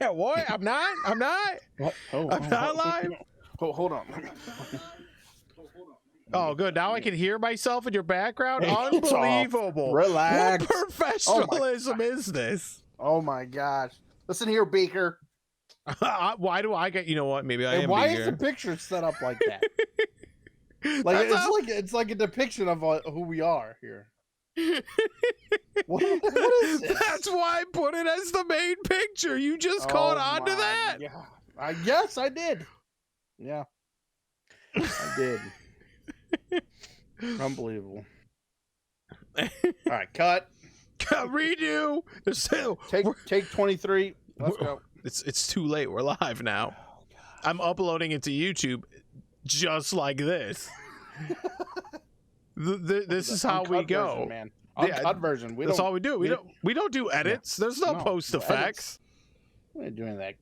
Yeah, what? I'm not. What? I'm not live. Hold on. Oh, good. Now I can hear myself in your background. Hey, it's off. Unbelievable. Relax. What professionalism is this? Oh my gosh. Listen here, Beaker. Why do I get? You know what? Maybe I am. Why Beaker. is the picture set up like that? It's like a depiction of who we are here. What is this? That's why I put it as the main picture. You just caught on to that. Yeah. Yes, I did. Yeah. I did. Unbelievable. All right, cut. Redo. Take 23. Let's go. It's too late. We're live now. Oh, I'm uploading it to YouTube just like this. This is how we go. Version, man. Uncut version. That's all we do. We don't do edits. There's no post effects. We ain't doing that.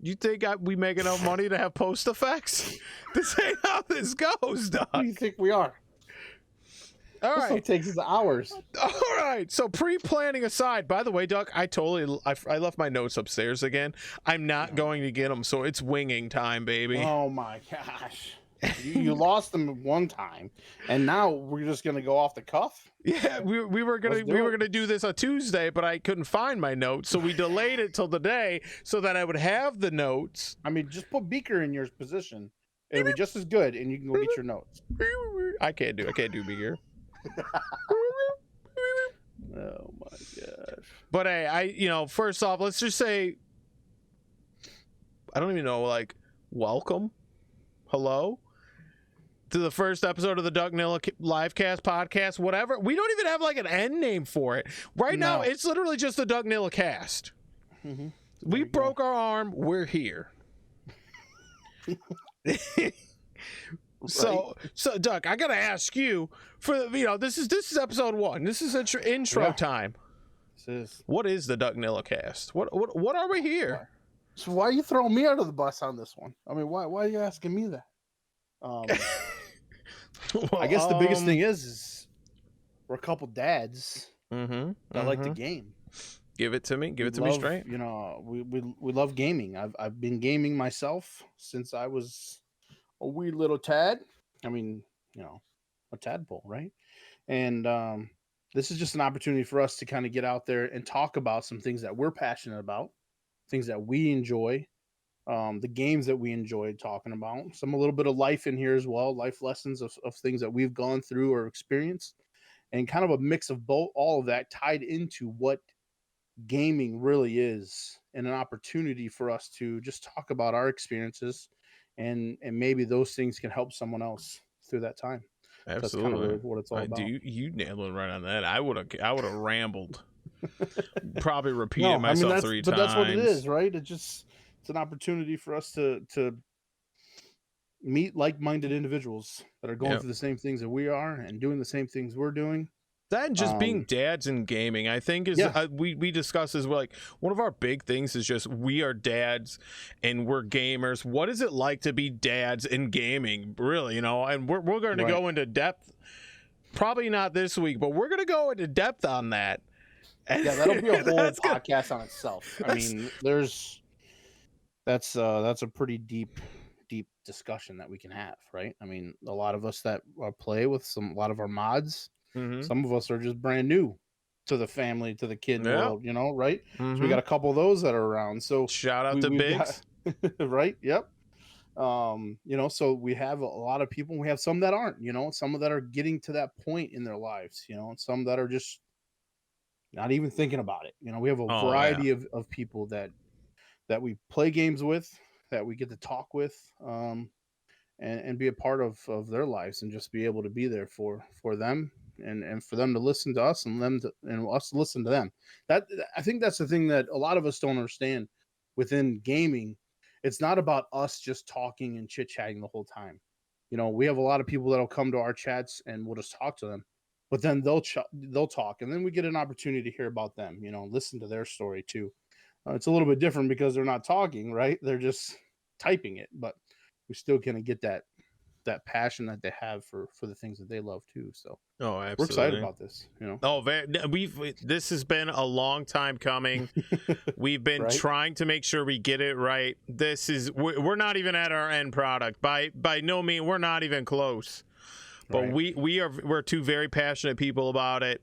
You think we make enough money to have post effects? This ain't how this goes, Doug. Who do you think we are? All right. This takes us hours. All right. So pre-planning aside, by the way, Doug, I left my notes upstairs again. I'm not going to get them, so it's winging time, baby. Oh my gosh. You lost them one time, and now we're just gonna go off the cuff. Yeah, we were gonna do this on Tuesday, but I couldn't find my notes, so we delayed it till today so that I would have the notes. I mean, just put Beaker in your position; it'll be just as good, and you can go get your notes. I can't do Beaker. Oh my gosh! But hey, first off, let's just say, I don't even know, like, welcome, hello, to the first episode of the DukNilla Livecast podcast, whatever. We don't even have like an end name for it. Right now, it's literally just the DukNilla Cast. Mm-hmm. We broke our arm. We're here. So Duck, I gotta ask you this is episode 1. This is intro time. What is the DukNilla Cast? What are we here? So why are you throwing me out of the bus on this one? I mean, why are you asking me that? Well, I guess the biggest thing is we're a couple dads that like the game. Give it to me. Give it to me straight. We love gaming. I've been gaming myself since I was a wee little tad. I mean, a tadpole, right? And this is just an opportunity for us to kind of get out there and talk about some things that we're passionate about, things that we enjoy. The games that we enjoyed talking about, a little bit of life in here as well, life lessons of things that we've gone through or experienced, and kind of a mix of all of that tied into what gaming really is, and an opportunity for us to just talk about our experiences, and maybe those things can help someone else through that time. Absolutely. That's kind of what it's all about. You nailed it right on that. I would have rambled. Probably repeated myself 3 times. But that's what it is, right? It's an opportunity for us to meet like-minded individuals that are going through the same things that we are and doing the same things we're doing. That and just being dads in gaming, I think, is we discussed as well. Like, one of our big things is just we are dads and we're gamers. What is it like to be dads in gaming, really? And we're going to go into depth. Probably not this week, but we're going to go into depth on that. Yeah, that'll be a whole podcast on itself. I mean, that's a pretty deep discussion that we can have, right? I mean, a lot of us that play with a lot of our mods, some of us are just brand new to the family, to the kid world, right? So we got a couple of those that are around. So shout out to Biggs. Right? Yep. So we have a lot of people. We have some that aren't, some that are getting to that point in their lives, and some that are just not even thinking about it. We have a variety of people that we play games with, that we get to talk with, and be a part of their lives, and just be able to be there for them, and for them to listen to us, and us to listen to them. I think that's the thing that a lot of us don't understand within gaming. It's not about us just talking and chit-chatting the whole time. We have a lot of people that'll come to our chats and we'll just talk to them, but then they'll talk, and then we get an opportunity to hear about them, listen to their story too. It's a little bit different because they're not talking, right? They're just typing it, but we still kind of get that that passion that they have for the things that they love too. So Oh, we're excited absolutely. about this, you know. Oh, this has been a long time coming. We've been Right? trying to make sure we get it right. We're not even at our end product. By no means, we're not even close. But Right. we're two very passionate people about it,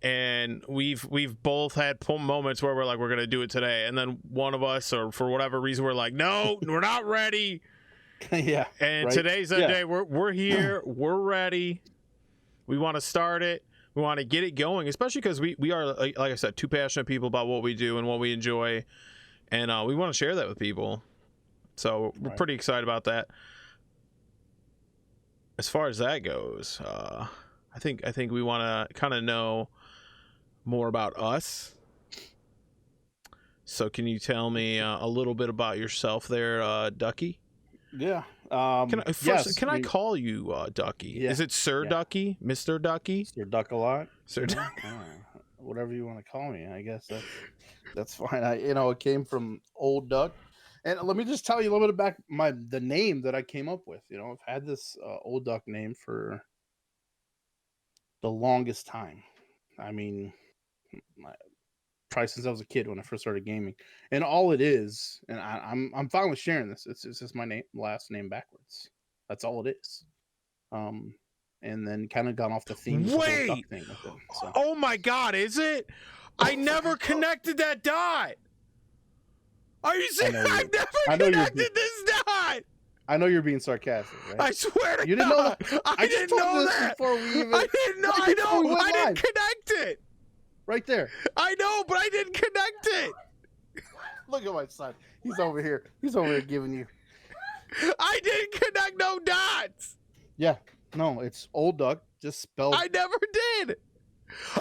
and we've both had moments where we're like, we're gonna do it today, and then one of us, or for whatever reason, we're like, no, we're not ready. Yeah. And Right. today's the day. We're here. We're ready. We want to start it. We want to get it going, especially because we are, like I said, two passionate people about what we do and what we enjoy, and we want to share that with people. So we're pretty excited about that. As far as that goes, I think we want to kind of know more about us. So can you tell me a little bit about yourself there, Ducky? Yeah. Can I call you Ducky? Yeah, Is it Sir Ducky, Mr. Ducky? Sir Duck a lot? Sir Whatever you want to call me, I guess that's fine. It came from Old Duck. And let me just tell you a little bit about the name that I came up with. I've had this Old Duck name for the longest time. I mean, probably since I was a kid when I first started gaming. And all it is, and I'm fine with sharing this. It's just my last name backwards. That's all it is. And then kind of gone off the theme. Wait! Duck thing with it, so. Oh my God! Is it? I never connected that dot. Are you serious? I've never connected this dot. I know you're being sarcastic, right? I swear to you didn't God. know that. I didn't know that. Before we even. I didn't know. I know. I didn't connect it. Right there. I know, but I didn't connect it. Look at my son. He's over here. He's over here giving you. I didn't connect no dots. Yeah. No, it's Old Duck, just spelled. I never did.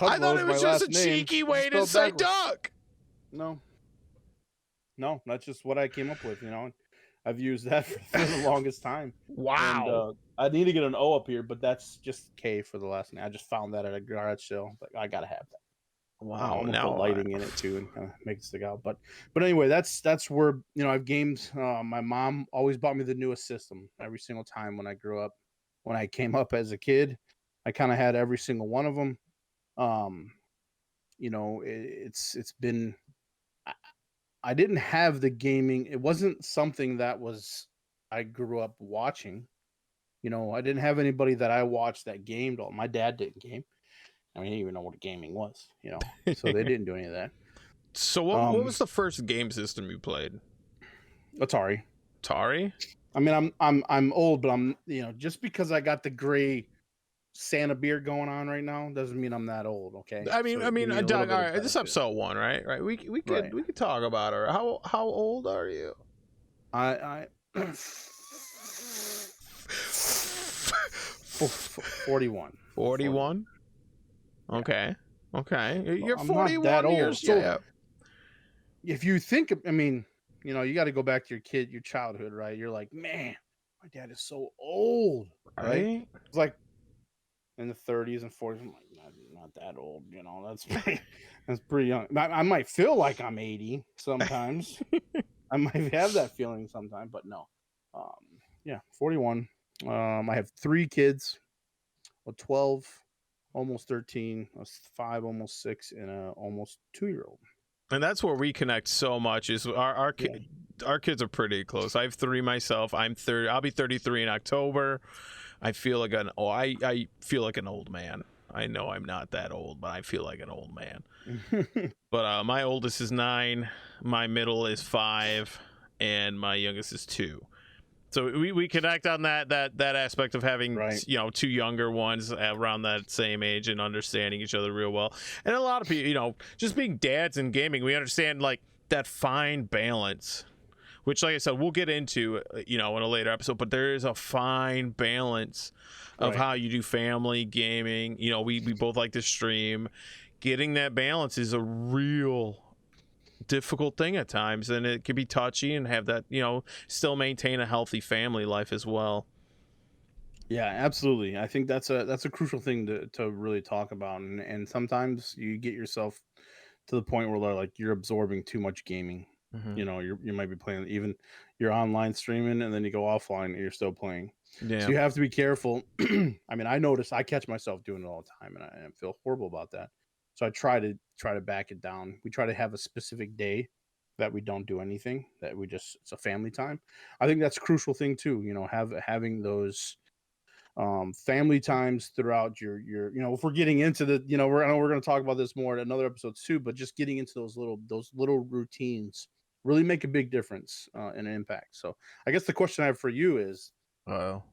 I thought it was just a cheeky way to say duck. No, that's just what I came up with. I've used that for the longest time. Wow. And, I need to get an O up here, but that's just K for the last name. I just found that at a garage sale. Like, I gotta have that. Wow. I'm gonna put lighting in it too and kind of make it stick out. But anyway, that's where I've gamed. My mom always bought me the newest system every single time when I grew up. When I came up as a kid, I kind of had every single one of them. It's been. I didn't have the gaming. It wasn't something that I grew up watching. I didn't have anybody that I watched that gamed. My dad didn't game. I mean, he didn't even know what gaming was, so they didn't do any of that. So what was the first game system you played? Atari. Atari? I mean, I'm old, but I'm, just because I got the gray Santa beard going on right now doesn't mean I'm that old. Okay. I mean, Doug, all right, this is episode 1, right? We could talk about her. How old are you? I 41. 41? Okay. You're I'm 41 not that years. Old. Yeah. So if you think, I mean, you got to go back to your childhood, right? You're like, man, my dad is so old, right? It's like in the 30s and 40s. I'm like, not that old, that's pretty young. I might feel like I'm 80 sometimes. I might have that feeling sometime, but no. 41. I have 3 kids, a 12, almost 13, a 5, almost 6, and a almost 2-year-old. And that's where we connect so much. Is our kids are pretty close. I have 3 myself. I'm 30. I'll be 33 in October. I feel like I feel like an old man. I know I'm not that old, but I feel like an old man. But my oldest is 9, my middle is 5, and my youngest is 2. So we connect on that aspect of having 2 younger ones around that same age and understanding each other real well. And a lot of people, just being dads in gaming, we understand like that fine balance, which, like I said, we'll get into in a later episode. But there is a fine balance of how you do family gaming. We both like to stream. Getting that balance is a real difficult thing at times, and it can be touchy, and have that still maintain a healthy family life as well. Yeah, absolutely. I think that's a crucial thing to really talk about, and sometimes you get yourself to the point where like you're absorbing too much gaming. You might be playing, even you're online streaming, and then you go offline and you're still playing. So Yeah. you have to be careful. I mean, I notice I catch myself doing it all the time, and I feel horrible about that. So I try to back it down. We try to have a specific day that we don't do anything, that we just it's a family time. I think that's a crucial thing too, having those family times throughout your if we're getting into the I know we're going to talk about this more in another episodes too, but just getting into those little routines really make a big difference and impact. So I guess the question I have for you is, Oh.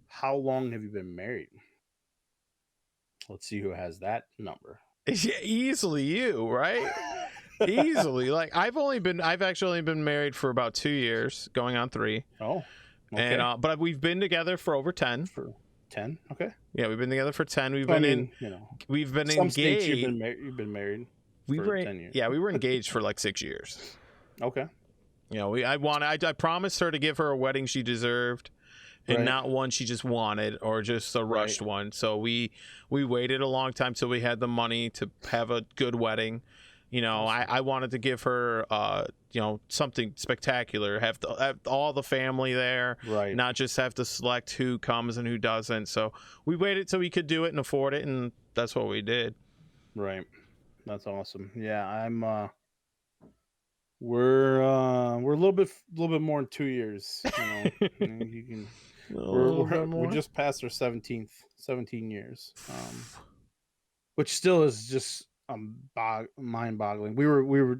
how long have you been married? Let's see who has that number. Easily you, right? Easily. Like I've actually only been married for about 2 years, going on 3. Oh, And okay. but we've been together for over 10. For 10, okay. Yeah, we've been together for 10. So, I mean, We've been some states engaged. you've been married We for were 10 years. Yeah, we were engaged for like 6 years. Okay. You know, I promised her to give her a wedding she deserved, and Right. not one she just wanted or just a rushed one. So we waited a long time till we had the money to have a good wedding. You know, Awesome. I wanted to give her something spectacular, have all the family there, Right. not just have to select who comes and who doesn't. So we waited till we could do it and afford it, and that's what we did. Right. That's awesome. Yeah, we're a little bit more than 2 years, you can A little bit we more. just passed our 17 years. Which still is just mind-boggling.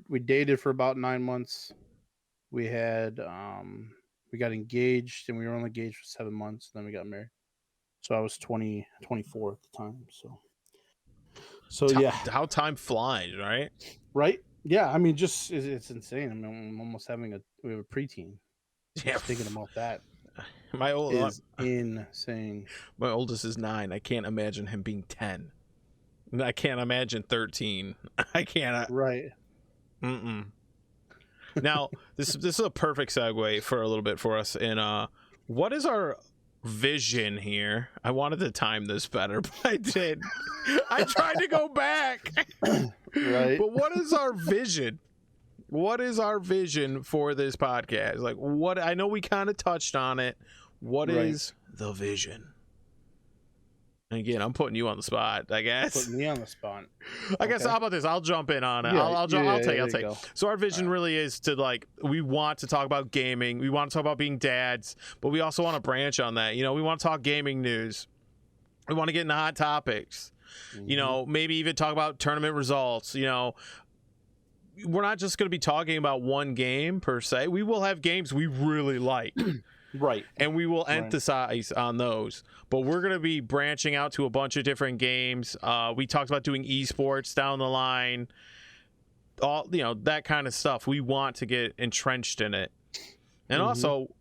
We dated for about 9 months. We had we got engaged, and we were only engaged for 7 months, then we got married. So I was 24 at the time. So yeah. How time flies, right? Right? Yeah, I mean, just it's insane. I mean, I'm almost we have a preteen. Yeah. Just thinking about that My is insane. My oldest is 9. I can't imagine him being 10. I can't imagine 13. I can't. Right. Now, this is a perfect segue for a little bit for us. And what is our vision here? I wanted to time this better, but I did. I tried to go back. Right. But what is our vision? What is our vision for this podcast? Like, what? I know we kind of touched on it. What is the vision? And again, I'm putting you on the spot, I guess. Putting me on the spot. I guess, how about this? I'll jump in on it. Yeah, I'll take. go. So our vision really is to, like, we want to talk about gaming. We want to talk about being dads, but we also want to branch on that. You know, we want to talk gaming news. We want to get into hot topics. Mm-hmm. You know, maybe even talk about tournament results. You know, we're not just going to be talking about one game per se. We will have games we really like. Right. And we will emphasize on those. But we're going to be branching out to a bunch of different games. We talked about doing esports down the line. All, that kind of stuff. We want to get entrenched in it. And also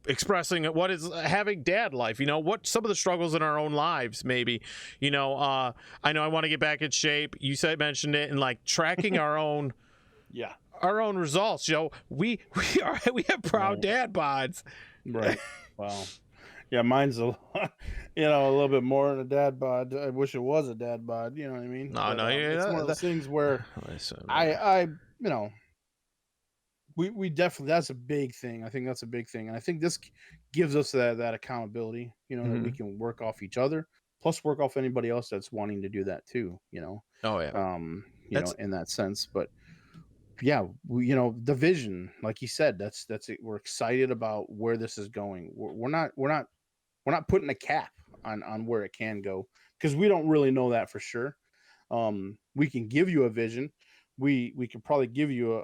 expressing what is having dad life, what some of the struggles in our own lives, maybe. I know I want to get back in shape. You mentioned it, and like tracking our own our own results. We have proud dad bods. Right. Wow. Yeah, mine's a little bit more than a dad bod. I wish it was a dad bod. You know what I mean? It's one of those things where we definitely, that's a big thing. I think that's a big thing, and I think this gives us that accountability. That we can work off each other, plus work off anybody else that's wanting to do that too. Oh yeah. In that sense, but. Yeah, the vision, like you said, that's it. We're excited about where this is going. We're not putting a cap on where it can go, because we don't really know that for sure. We can give you a vision. We can probably give you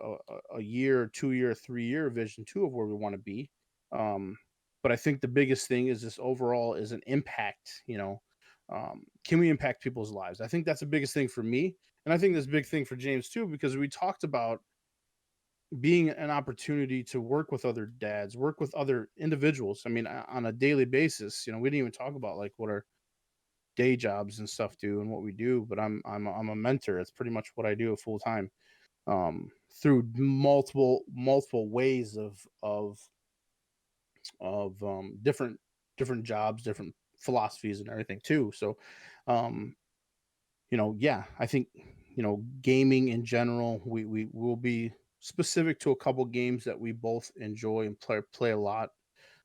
a year, 2-year, 3-year vision too of where we want to be. But I think the biggest thing is this overall is an impact. Can we impact people's lives? I think that's the biggest thing for me. And I think this big thing for James too, because we talked about being an opportunity to work with other dads, work with other individuals. I mean, on a daily basis, we didn't even talk about like what our day jobs and stuff do and what we do, but I'm a mentor. It's pretty much what I do full time, through multiple ways of different jobs, different philosophies and everything too. So, I think, gaming in general, we will be specific to a couple games that we both enjoy and play a lot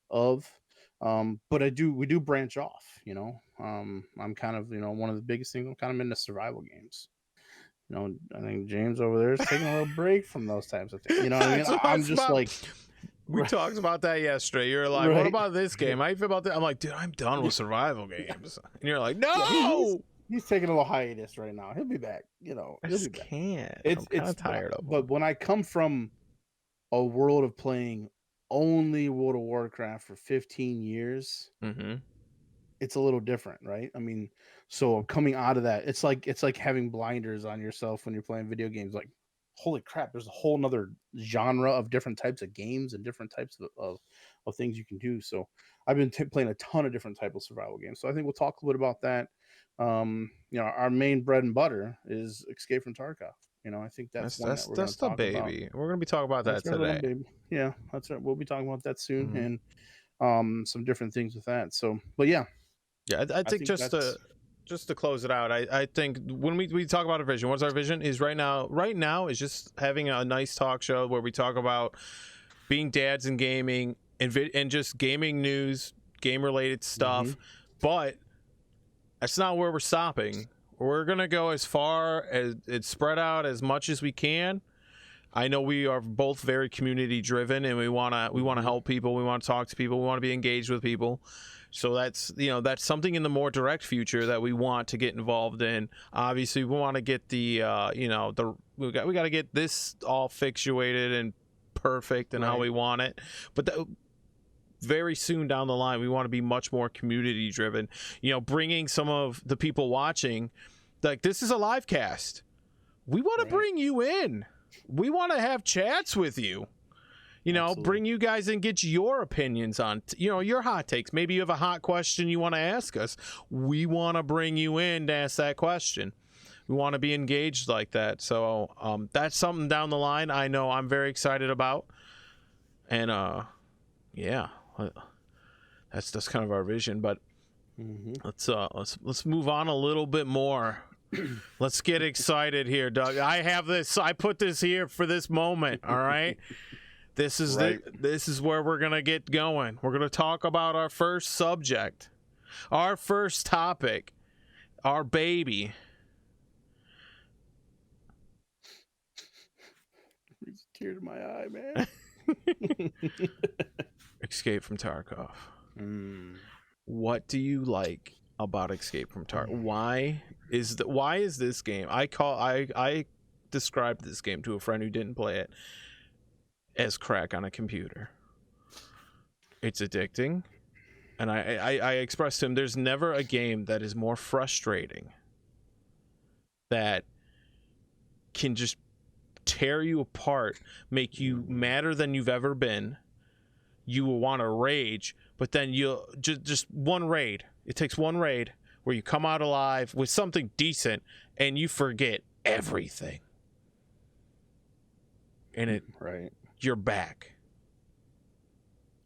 of. But we do branch off, you know. I'm kind of, you know, one of the biggest things, I'm kind of into survival games. You know, I think James over there is taking a little break from those types of things. You know what I mean? So I'm it's just about, like, we talked about that yesterday. You're like, what right. about this game? How you feel about that? I'm like, dude, I'm done with survival games. And you're like, Yeah, no, he's taking a little hiatus right now. He'll be back. You know, I he'll be just back. can't. I'm kind It's of tired of but them. when I come from a world of playing only World of Warcraft for 15 years, Mm-hmm. it's a little different, right? I mean, so coming out of that, it's like having blinders on yourself when you're playing video games. Like, holy crap, there's a whole nother genre of different types of games and different types of things you can do. So I've been playing a ton of different types of survival games. So I think we'll talk a little bit about that. You know, our main bread and butter is Escape from Tarkov. You know, I think that's one that we're going That's to the talk about. baby. We're gonna be talking about that That's our little today. baby. Yeah, that's right. We'll be talking about that soon, Mm-hmm. and some different things with that. So, but yeah, Yeah, I I think think that's just to close it out, I think when we talk about a vision, what's our vision is right now is just having a nice talk show where we talk about being dads in gaming and just gaming news, game related hmm stuff. But that's not where we're stopping. We're gonna go as far as it's spread out as much as we can. I know we are both very community driven, and we wanna hmm help people. We want to talk to people. We want to be engaged with people. So that's, you know, that's something in the more direct future that we want to get involved in. Obviously, we want to get the you know, the we got to get this all fixated and perfect and how right. we want it. But very soon down the line, we want to be much more community driven. You know, bringing some of the people watching, like this is a live cast. We want to Right. bring you in. We want to have chats with you. You know, Absolutely. bring you guys and get your opinions on, you know, your hot takes. Maybe you have a hot question you want to ask us. We want to bring you in to ask that question. We want to be engaged like that. So that's something down the line I know I'm very excited about. And yeah, that's kind of our vision. But hmm let's move on a little bit more. Let's get excited here, Doug. I put this here for this moment, all right? right. This is where we're going to get going. We're going to talk about our first subject. Our first topic, our baby. Brings a tear to my eye, man. Escape from Tarkov. mm. What do you like about Escape from Tarkov? Why is this game? I described this game to a friend who didn't play it as crack on a computer. It's addicting. And I expressed to him, there's never a game that is more frustrating, that can just tear you apart, make you madder than you've ever been. You will want to rage, but then you'll just one raid. It takes one raid where you come out alive with something decent and you forget everything. And Right. you're back.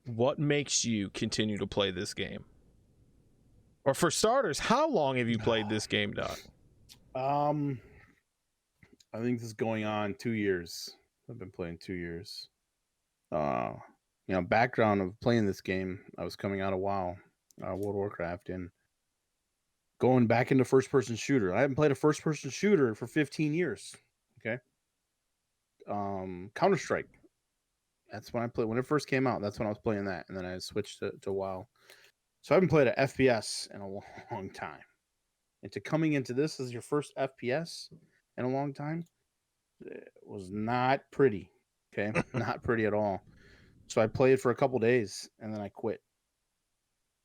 What makes you continue to play this game? Or for starters, how long have you played this game, Doc? I think this is going on 2 years. I've been playing 2 years. Uh, you know, background of playing this game, I was coming out of WoW, World of Warcraft, and going back into first person shooter. I haven't played a first person shooter for 15 years. Okay. Counter Strike. That's when I played when it first came out. That's when I was playing that, and then I switched to WoW. So I haven't played an FPS in a long time. And to coming into this as your first FPS in a long time, it was not pretty. Okay, not pretty at all. So I played for a couple days and then I quit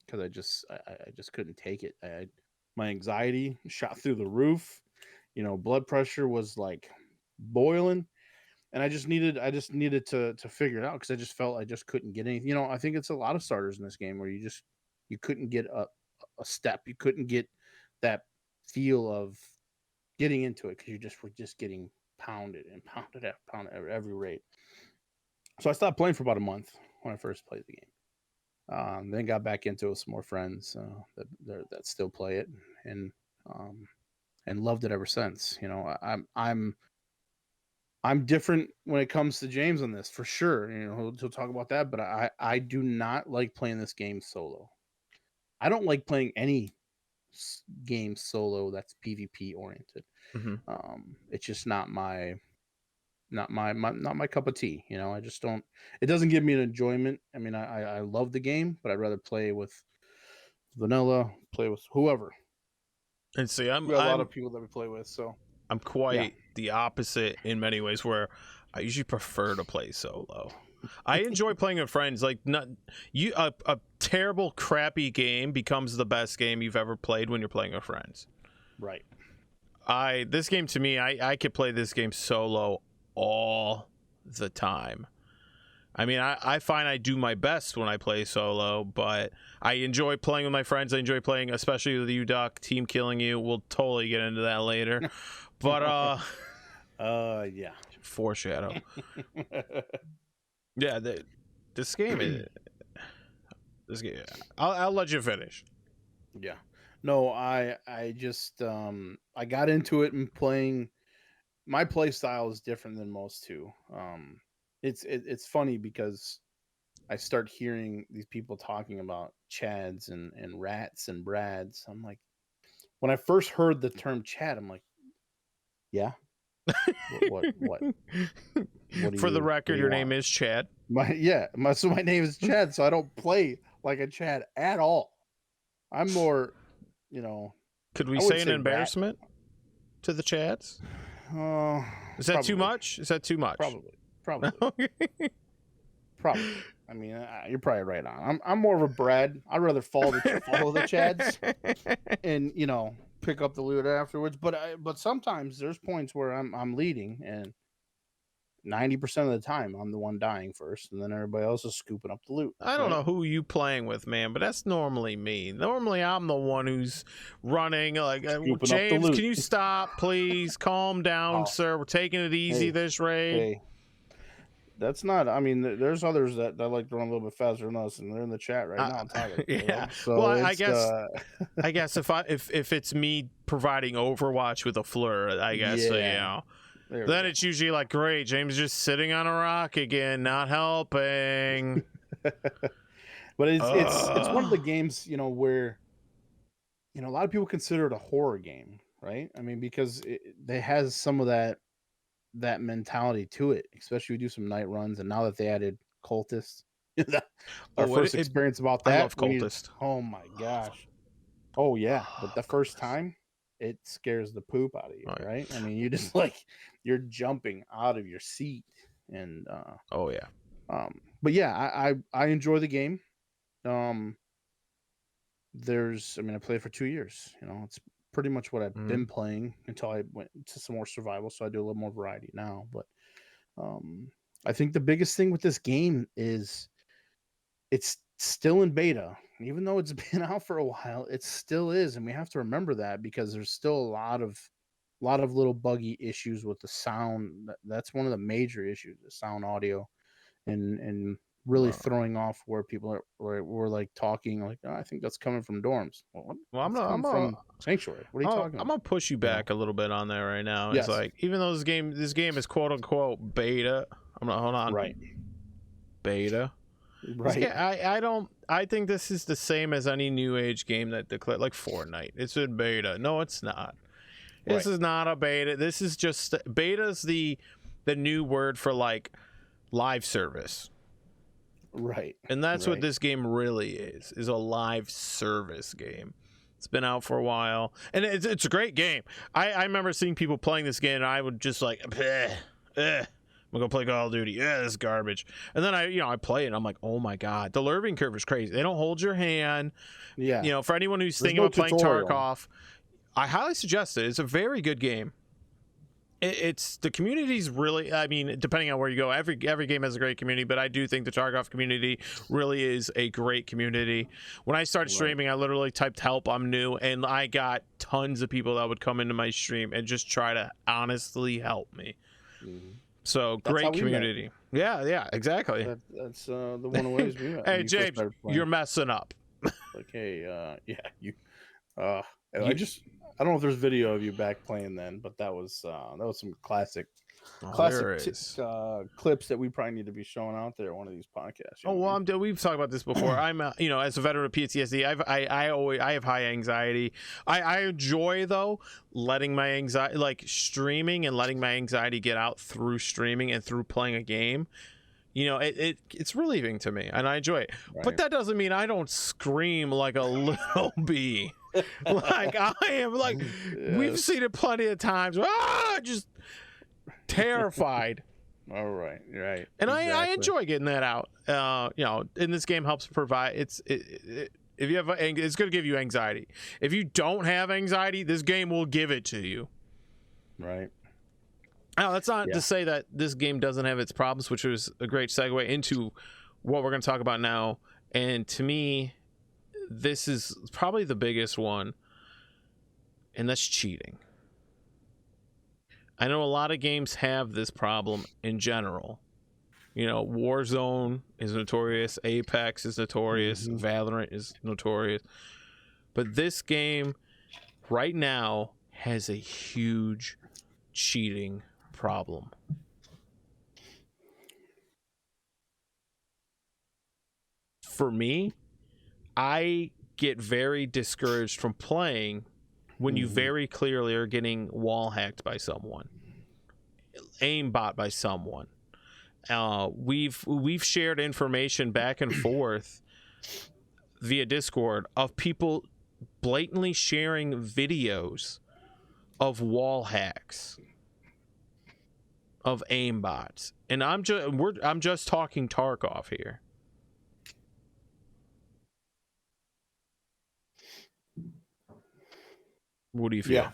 because I just couldn't take it. My anxiety shot through the roof. You know, blood pressure was like boiling, and I just needed to figure it out because I just felt I just couldn't get anything. You know, I think it's a lot of starters in this game where you couldn't get a step, you couldn't get that feel of getting into it because you just were just getting pounded and pounded at every rate. So I stopped playing for about a month when I first played the game. Then got back into it with some more friends that still play it, and um, and loved it ever since. You know, I'm different when it comes to James on this for sure. You know, he'll talk about that, but I do not like playing this game solo. I don't like playing any game solo that's PvP oriented. Mm-hmm. It's just not my not my cup of tea. You know, I just don't. It doesn't give me an enjoyment. I mean, I love the game, but I'd rather play with vanilla, play with whoever. And see, We have a lot of people that we play with, so I'm quite the opposite in many ways, where I usually prefer to play solo. I enjoy playing with friends. Like, not you, a terrible, crappy game becomes the best game you've ever played when you're playing with friends. Right. This game to me, I could play this game solo all the time. I mean, I find I do my best when I play solo, but I enjoy playing with my friends. I enjoy playing, especially with you, Duck, Team Killing You. We'll totally get into that later. But yeah. Foreshadow. Yeah, this game is this game. I'll let you finish. Yeah. No, I just I got into it and playing. My play style is different than most too. It's funny because I start hearing these people talking about Chads and Rats and Brads. I'm like, when I first heard the term Chad, I'm like, yeah. What For the record, your name is Chad. My name is Chad, so I don't play like a Chad at all. I'm more, you know. Could we say an embarrassment to the Chads? Is that probably. too much? Is that too much? Probably. Okay. Probably. I mean, you're probably right on. I'm more of a Brad. I'd rather follow the Chads and, you know, pick up the loot afterwards. But sometimes there's points where I'm leading, and 90% of the time I'm the one dying first, and then everybody else is scooping up the loot. I don't know who you playing with, man, but that's normally me. Normally I'm the one who's running. Like, James, can you stop, please? Calm down, sir. We're taking it easy this raid. Hey. That's not. I mean, there's others that like to run a little bit faster than us, and they're in the chat right now. Talking, yeah. You know? So well, I guess if it's me providing Overwatch with a fleur, I guess you know. Then it's usually like, great, James is just sitting on a rock again, not helping. But it's one of the games, you know, where, you know, a lot of people consider it a horror game, right? I mean, because it has some of that mentality to it, especially we do some night runs, and now that they added Cultist, our first experience about that. I love Cultist. Oh my gosh. Oh yeah, but the first time, it scares the poop out of you, right? I mean, you just like, you're jumping out of your seat, and oh yeah. But yeah, I enjoy the game. I played for 2 years. You know, it's pretty much what I've been playing until I went to some more survival, so I do a little more variety now. But I think the biggest thing with this game is it's still in beta. Even though it's been out for a while, it still is, and we have to remember that, because there's still a lot of little buggy issues with the sound. That's one of the major issues, the sound audio, and really throwing off where people were like talking like, oh, I think that's coming from dorms. Well, I'm from Sanctuary. What are you talking about? I'm gonna push you back a little bit on there right now. Yes. It's like, even though this game is quote unquote beta, I'm not, hold on, right, beta, right? I think this is the same as any new age game that declared, like Fortnite. It's in beta. No, it's not. This is not a beta. This is just, beta's the new word for like live service. Right. And that's what this game really is a live service game. It's been out for a while, and it's a great game. I remember seeing people playing this game, and I would just like, I'm gonna go play Call of Duty. Yeah, this is garbage. And then I play it, and I'm like, oh my god, the learning curve is crazy. They don't hold your hand. Yeah. You know, for anyone who's thinking about playing Tarkov, I highly suggest it. It's a very good game. It's the community's really, I mean, depending on where you go, every game has a great community, but I do think the Tarkov community really is a great community. When I started streaming, I literally typed help, I'm new, and I got tons of people that would come into my stream and just try to honestly help me. So great community. Yeah, exactly. That's the one of the ways we met. Hey, James, you're messing up. Like, hey, you I don't know if there's video of you back playing then, but that was some classic Oh, classic there is. clips that we probably need to be showing out there. One of these podcasts. Oh well, we've talked about this before. I'm, as a veteran of PTSD, I have high anxiety. I enjoy though letting my anxiety, like streaming and letting my anxiety get out through streaming and through playing a game. It's relieving to me, and I enjoy it. Right. But that doesn't mean I don't scream like a little bee. Like I am, like we've seen it plenty of times. Just terrified. All right, right. And exactly. I enjoy getting that out. And this game helps provide. If you have, it's going to give you anxiety. If you don't have anxiety, this game will give it to you. Right. Now, that's not to say that this game doesn't have its problems, which was a great segue into what we're going to talk about now. And to me, this is probably the biggest one, and that's cheating. I know a lot of games have this problem in general. Warzone is notorious, Apex is notorious, Valorant is notorious. But this game right now has a huge cheating problem. For me, I get very discouraged from playing when you very clearly are getting wall hacked by someone, aimbot by someone. We've shared information back and forth via Discord of people blatantly sharing videos of wall hacks, of aimbots, and I'm just talking Tarkov here. What do you feel?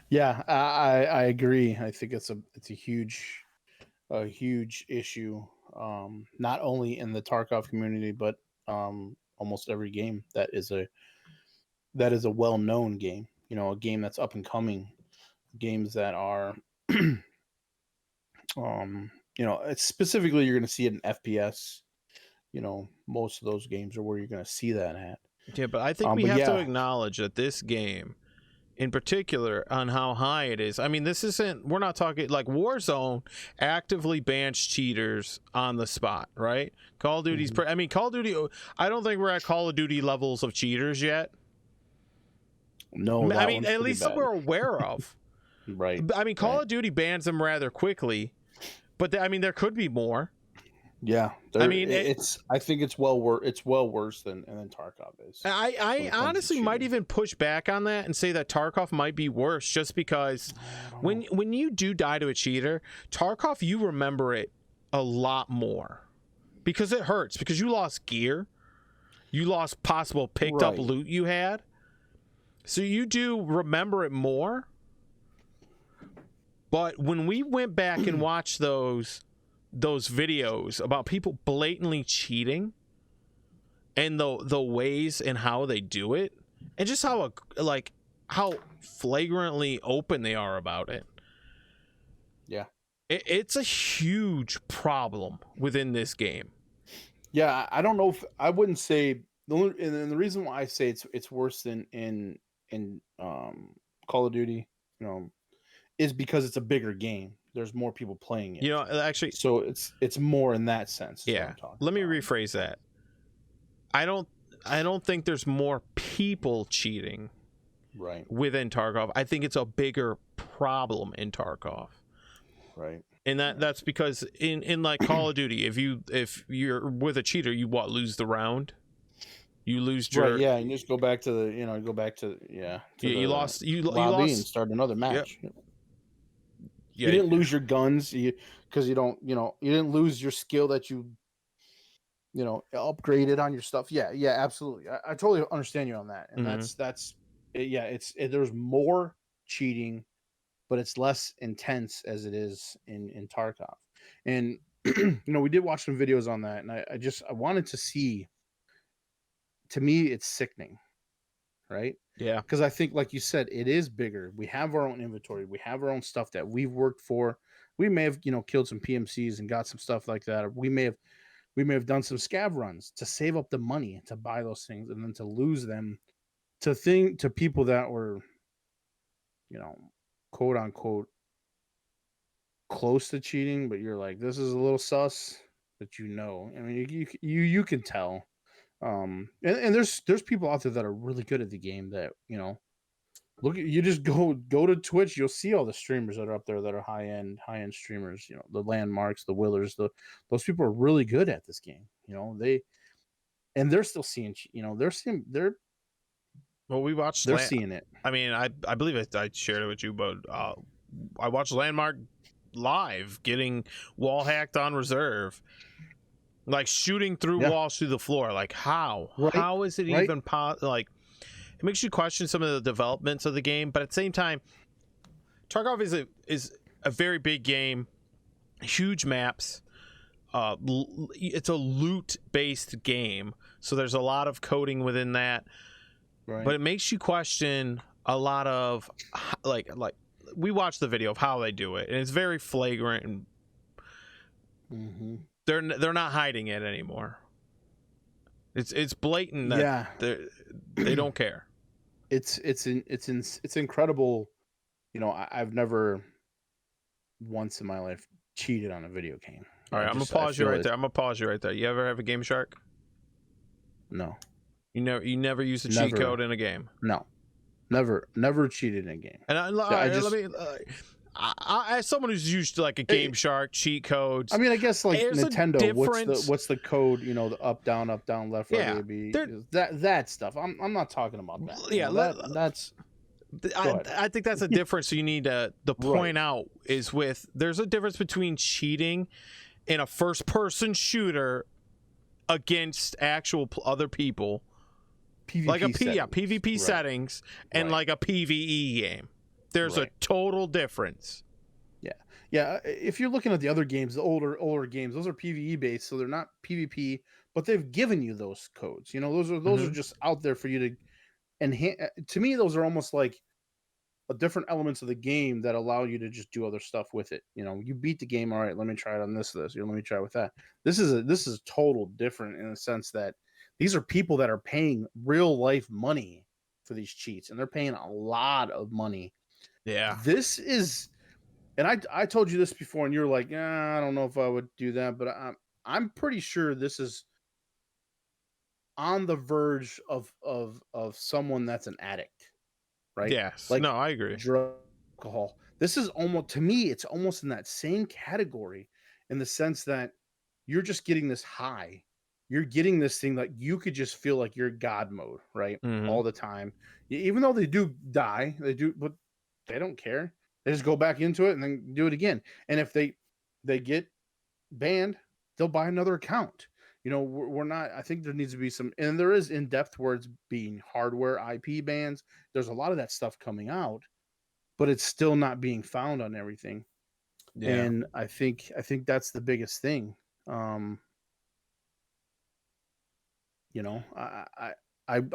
Yeah, I agree. I think it's a huge issue, not only in the Tarkov community, but almost every game that is a well-known game. A game that's up and coming, games that are, it's specifically you're going to see it in FPS. Most of those games are where you're going to see that at. Yeah, but I think we have to acknowledge that this game, in particular, on how high it is. I mean, we're not talking like Warzone actively bans cheaters on the spot, right? Call of Duty's, Call of Duty, I don't think we're at Call of Duty levels of cheaters yet. No, I mean, at least that we're aware of. Right. I mean, Call of Duty bans them rather quickly, but there could be more. Yeah, I mean, I think it's well worse than Tarkov is. I honestly might even push back on that and say that Tarkov might be worse, just because when you do die to a cheater, Tarkov, you remember it a lot more because it hurts, because you lost gear, you lost possible picked up loot you had, so you do remember it more. But when we went back and watched those videos about people blatantly cheating and the ways and how they do it, and just how flagrantly open they are about it. Yeah. It's a huge problem within this game. Yeah, I don't know if I wouldn't say and the reason why I say it's worse than in Call of Duty, is because it's a bigger game. There's more people playing it. Actually, so it's more in that sense. Yeah. Let me rephrase that. I don't think there's more people cheating within Tarkov. I think it's a bigger problem in Tarkov. Right. And that's because in like Call of Duty, if you're with a cheater, you lose the round. You lose your and you just go back to the you lost and start another match. Yep. You didn't lose your guns because you didn't lose your skill that you upgraded on your stuff. Yeah, absolutely. I totally understand you on that. And there's more cheating, but it's less intense as it is in Tarkov. And we did watch some videos on that, and I wanted to see. To me, it's sickening, right? Yeah. Because I think, like you said, it is bigger. We have our own inventory. We have our own stuff that we've worked for. We may have, killed some PMCs and got some stuff like that. Or we may have done some scav runs to save up the money to buy those things, and then to lose them to people that were, quote unquote, close to cheating, but you're like, this is a little sus. That I mean, you can tell. And there's people out there that are really good at the game that look at you just go to Twitch, you'll see all the streamers that are up there that are high end streamers. The Landmarks, the Willers, those people are really good at this game. They're still seeing. Well, we watched. They're seeing it. I mean, I believe I shared it with you, but I watched Landmark live getting wall hacked on reserve, like shooting through walls through the floor. Like how? Right. How is it even like? It makes you question some of the developments of the game, but at the same time, Tarkov is a very big game, huge maps. It's a loot based game, so there's a lot of coding within that. Right. But it makes you question a lot of like we watched the video of how they do it, and it's very flagrant, and they're not hiding it anymore. It's blatant that they don't care. It's incredible. I've never once in my life cheated on a video game. All right, I'm gonna pause you right there. You ever have a Game Shark? No. You never used a cheat code in a game? No. Never cheated in a game. And as someone who's used to like a Game Shark, cheat codes. I mean, I guess like Nintendo, what's the code? The up, down, left, right, A, B. That stuff. I'm not talking about that. Yeah, that's. I think that's a difference you need to point out is there's a difference between cheating in a first person shooter against actual other people. PvP like settings. PvP settings and like a PvE game. There's a total difference. Yeah. If you're looking at the other games, the older games, those are PvE based, so they're not PvP, but they've given you those codes. Those are just out there for you to enhance. To me, those are almost like different elements of the game that allow you to just do other stuff with it. You beat the game, all right, let me try it on this. Let me try it with that. This is total different in the sense that these are people that are paying real life money for these cheats, and they're paying a lot of money. Yeah. This is, and I told you this before, and you're like, I don't know if I would do that, but I'm pretty sure this is on the verge of someone that's an addict, right? Yes. Like, no, I agree. Drug, alcohol. This is almost, to me, it's almost in that same category in the sense that you're just getting this high. You're getting this thing like you could just feel like you're God mode, right? All the time. Even though they do die, but they don't care. They just go back into it and then do it again. And if they get banned, they'll buy another account. We're not. I think there needs to be some, and there is in depth where it's being hardware IP bans. There's a lot of that stuff coming out, but it's still not being found on everything. Yeah. And I think that's the biggest thing. I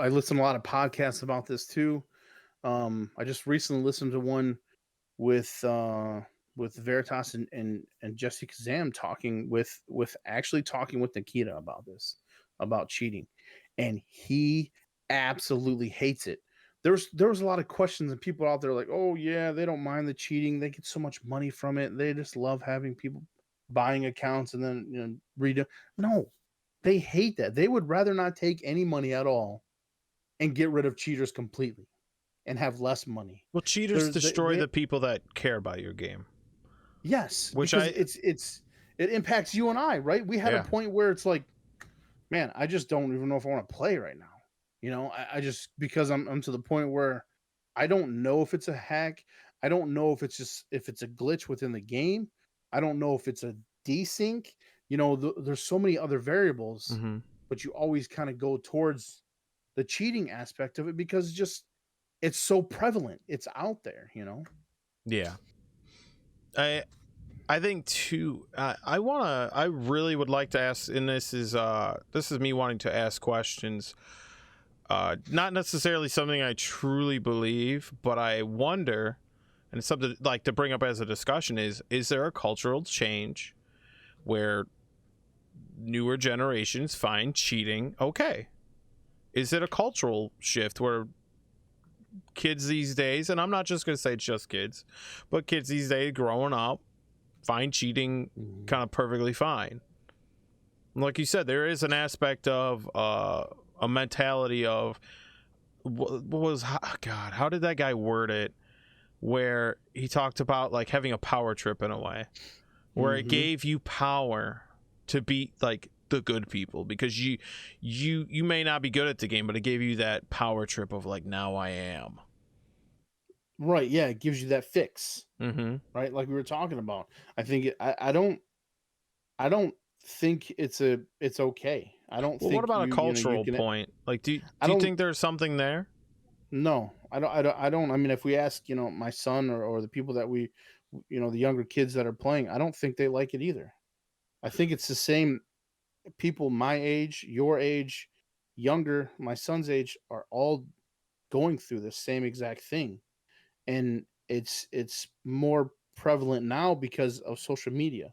listen to a lot of podcasts about this too. I just recently listened to one with Veritas and Jesse Kazam talking with Nikita about this, about cheating, and he absolutely hates it. There was a lot of questions and people out there like, oh yeah, they don't mind the cheating, they get so much money from it, they just love having people buying accounts and then redo. No, they hate that. They would rather not take any money at all and get rid of cheaters completely and have less money. Well, cheaters destroy the people that care about your game. Yes, it impacts you and I, right? We had a point where it's like, man, I just don't even know if I want to play right now. I just, because I'm to the point where I don't know if it's a hack. I don't know if it's a glitch within the game. I don't know if it's a desync. There's so many other variables, but you always kind of go towards the cheating aspect of it because it's so prevalent. It's out there, Yeah. I think too. I really would like to ask, and this is me wanting to ask questions. Not necessarily something I truly believe, but I wonder, and it's something like to bring up as a discussion is there a cultural change where newer generations find cheating okay? Is it a cultural shift where kids these days, and I'm not just going to say it's just kids, but kids these days growing up find cheating Mhm. kind of perfectly fine. Like you said, there is an aspect of a mentality of what was, God, how did that guy word it? Where he talked about like having a power trip in a way, where it Mhm. gave you power to beat like the good people, because you may not be good at the game, but it gave you that power trip of like, now I am. Right, yeah, it gives you that fix, Mm-hmm. right? Like we were talking about. I think I don't think it's okay. I don't Well, what think about a you cultural can. point? Like, I do you don't think there's something there? no. I don't. I mean, if we ask, my son or the people that the younger kids that are playing, I don't think they like it either. I think it's the same people my age, your age, younger, my son's age are all going through the same exact thing. And it's more prevalent now because of social media,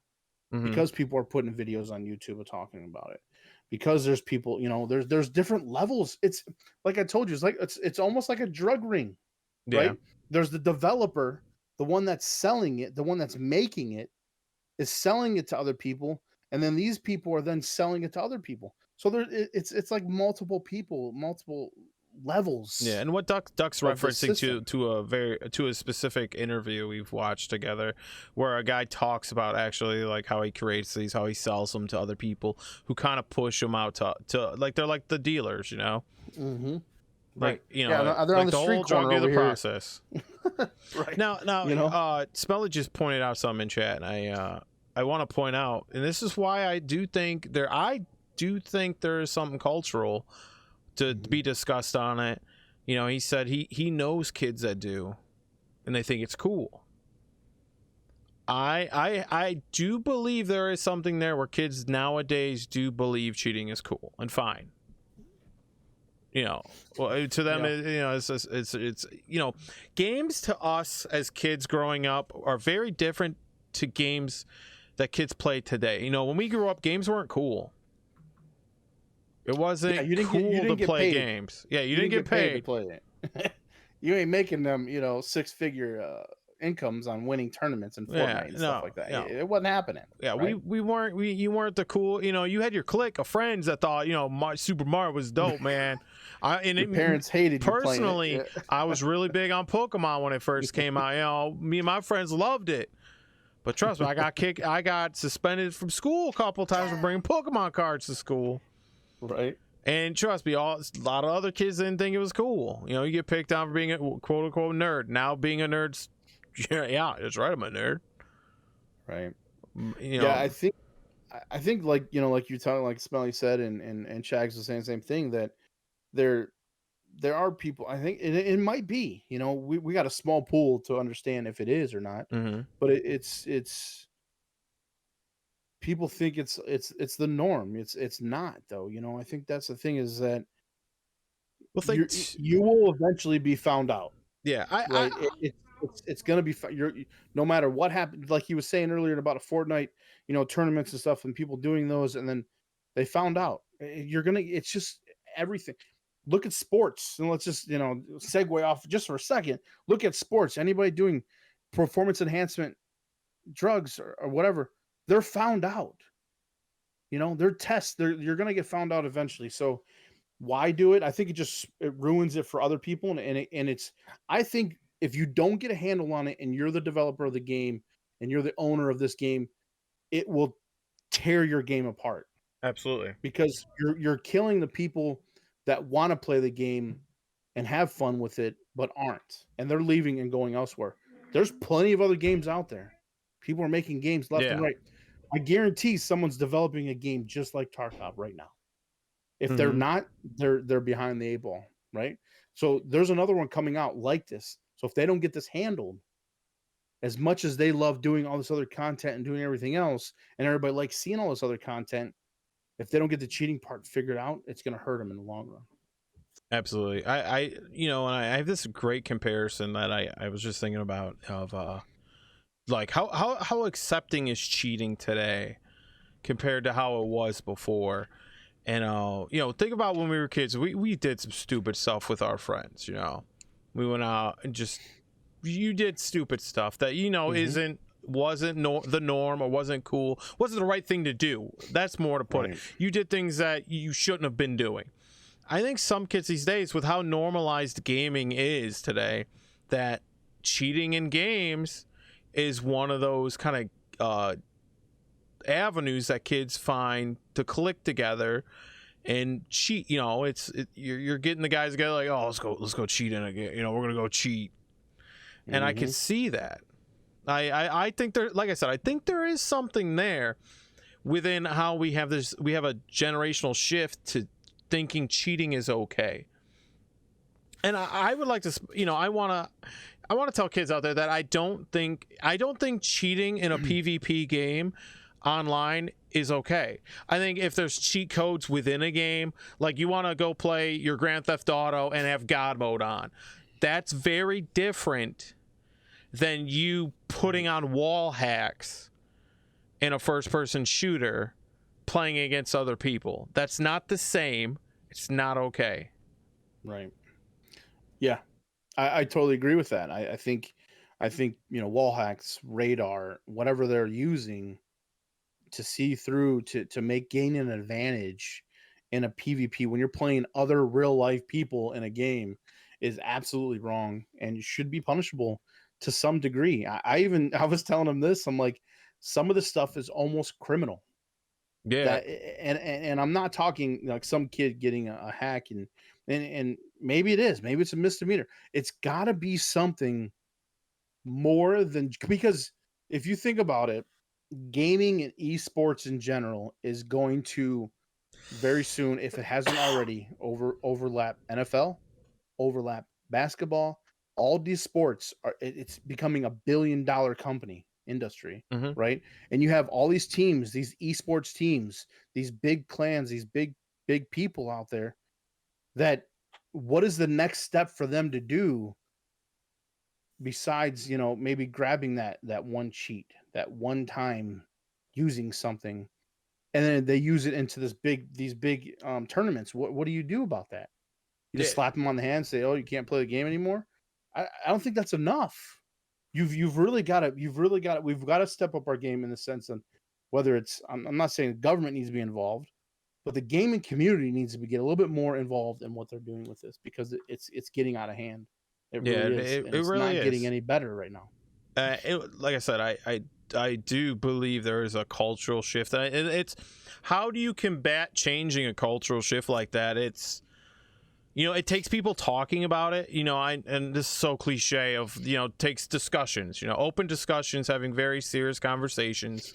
Mm-hmm. because people are putting videos on YouTube and talking about it, because there's people, there's different levels. It's like I told you, it's almost like a drug ring, Yeah. right? There's the developer, the one that's selling it, the one that's making it is selling it to other people, and then these people are then selling it to other people. So it's like multiple people, multiple Yeah, levels and what Duck's of this referencing system. to a specific interview we've watched together, where a guy talks about actually like how he creates these, how he sells them to other people who kind of push them out to like, they're like the dealers, Mm-hmm. like Right. Yeah, they're on like the the street whole drug corner dealer over here. process. Right. Now, You know? Smelly just pointed out something in chat, and I want to point out, and this is why I do think there is something cultural to Mhm. be discussed on it. He said he knows kids that do, and they think it's cool. I do believe there is something there where kids nowadays do believe cheating is cool and fine. Well, to them, Yeah. it's games to us as kids growing up are very different to games that kids play today. When we grew up, games weren't cool. It Yeah, wasn't you cool to didn't get play paid. games. Yeah, you You didn't didn't get get paid to paid. play it. You ain't making them, six-figure incomes on winning tournaments in Yeah, Fortnite and stuff no, like that. no. It wasn't happening, Yeah, right? you weren't the cool. You had your clique of friends that thought Super Mario was dope, man. Your parents hated you playing it. Personally, Yeah. I was really big on Pokemon when it first came out. Me and my friends loved it. But trust me, I got suspended from school a couple times for bringing Pokemon cards to school. Right. And trust me, a lot of other kids didn't think it was cool. You get picked on for being a quote unquote nerd. Now being a nerd's, yeah, that's right, I'm a nerd. Right. You Yeah, know, I think like, like you talking, like Smelly said, and Shags was saying the same thing, that there there are people, I think it might be, we got a small pool to understand if it is or not, mm-hmm. but it's people think it's the norm. It's not, though. I think that's the thing, is that Well, you will eventually be found out, yeah, right? It's gonna be no matter what happens. Like he was saying earlier about a Fortnite, tournaments and stuff, and people doing those, and then they found out. You're gonna. It's just everything. Look at sports, and let's just segue off just for a second. Look at sports. Anybody doing performance enhancement drugs or whatever, they're found out. They're tests. You're gonna get found out eventually. So why do it? I think it ruins it for other people, and it's. I think if you don't get a handle on it, and you're the developer of the game, and you're the owner of this game, it will tear your game apart, absolutely. because you're killing the people that want to play the game and have fun with it, but aren't, and they're leaving and going elsewhere. There's plenty of other games out there. People are making games left and Yeah. right. I guarantee someone's developing a game just like Tarkov right now. If they're Mm-hmm. not, they're behind the eight ball, right? So there's another one coming out like this. So if they don't get this handled, as much as they love doing all this other content and doing everything else, and everybody likes seeing all this other content, if they don't get the cheating part figured out, it's going to hurt them in the long run. Absolutely. And I have this great comparison that I was just thinking about of like how accepting is cheating today compared to how it was before. And think about when we were kids, we did some stupid stuff with our friends. We went out and just, you did stupid stuff that Mhm. isn't the norm or wasn't cool, wasn't the right thing to do. That's more to put it. You did things that you shouldn't have been doing. I think some kids these days, with how normalized gaming is today, that cheating in games is one of those kind of avenues that kids find to click together and cheat. You're getting the guys together like, oh, let's go cheat in a game. We're gonna go cheat, and I can see that. I think there, like I said, I think there is something there within how we have a generational shift to thinking cheating is okay. And I would like to, I want to tell kids out there that I don't think cheating in a PvP game online is okay. I think if there's cheat codes within a game, like you want to go play your Grand Theft Auto and have God mode on, that's very different than you putting on wall hacks in a first-person shooter playing against other people. That's not the same. It's not okay. Right. Yeah, I totally agree with that. I think wall hacks, radar, whatever they're using to see through to gain an advantage in a PvP when you're playing other real life people in a game is absolutely wrong and should be punishable to some degree. I was telling him this. I'm like, some of the stuff is almost criminal. Yeah. And I'm not talking like some kid getting a hack and maybe it is. Maybe it's a misdemeanor. It's got to be something more than, because if you think about it, gaming and esports in general is going to very soon, if it hasn't already, overlap NFL, overlap basketball. All these sports it's becoming $1 billion company industry, right? And you have all these teams, these esports teams, these big clans, these big people out there that what is the next step for them to do besides, maybe grabbing that one cheat, that one time using something, and then they use it into these big tournaments. What do you do about that? You just slap them on the hand and say, oh, you can't play the game anymore? I don't think that's enough. We've got to step up our game in the sense of whether it's, I'm not saying the government needs to be involved, but the gaming community needs to get a little bit more involved in what they're doing with this, because it's getting out of hand. It really is. It really not is getting any better right now. Like I said, I do believe there is a cultural shift. It's how do you combat changing a cultural shift like that? It's, it takes people talking about it, and this is so cliche of, takes discussions, open discussions, having very serious conversations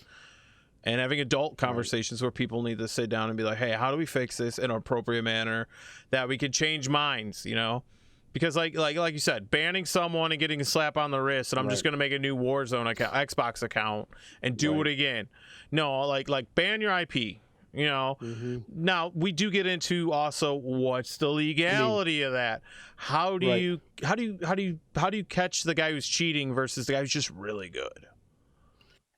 and having adult conversations where people need to sit down and be like, hey, how do we fix this in an appropriate manner that we could change minds, Because like you said, banning someone and getting a slap on the wrist, and I'm just going to make a new Warzone account, Xbox account, and do it again. No, like ban your IP. Now we do get into also what's the legality of that? How do you catch the guy who's cheating versus the guy who's just really good?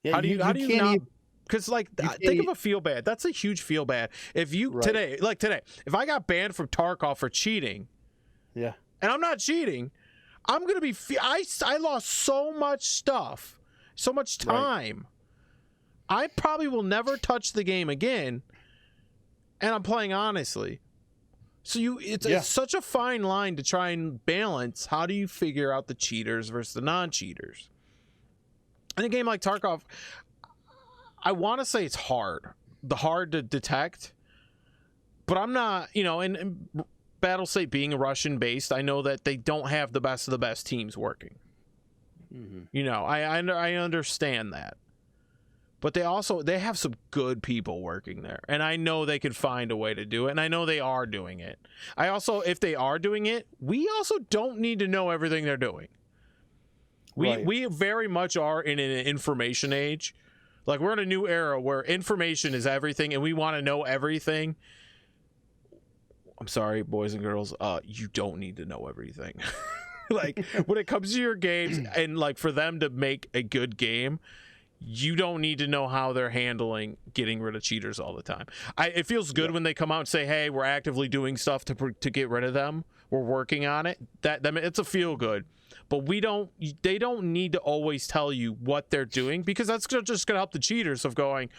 Yeah, how do you not? Because think of a feel bad. That's a huge feel bad. If you today, if I got banned from Tarkov for cheating, and I'm not cheating, I'm gonna be. I lost so much stuff, so much time. I probably will never touch the game again, and I'm playing honestly. So it's such a fine line to try and balance. How do you figure out the cheaters versus the non-cheaters? In a game like Tarkov, I want to say it's hard to detect, but I'm not, in Battlestate being Russian based, I know that they don't have the best of the best teams working. I understand that. But they have some good people working there, and I know they could find a way to do it, and I know they are doing it. If they are doing it, we also don't need to know everything they're doing. We very much are in an information age. Like, we're in a new era where information is everything, and we want to know everything. I'm sorry, boys and girls, you don't need to know everything. Like, when it comes to your games, and like for them to make a good game, you don't need to know how they're handling getting rid of cheaters all the time. It feels good when they come out and say, hey, we're actively doing stuff to get rid of them. we're working on it, that it's a feel good. But they don't need to always tell you what they're doing, because that's just going to help the cheaters of going,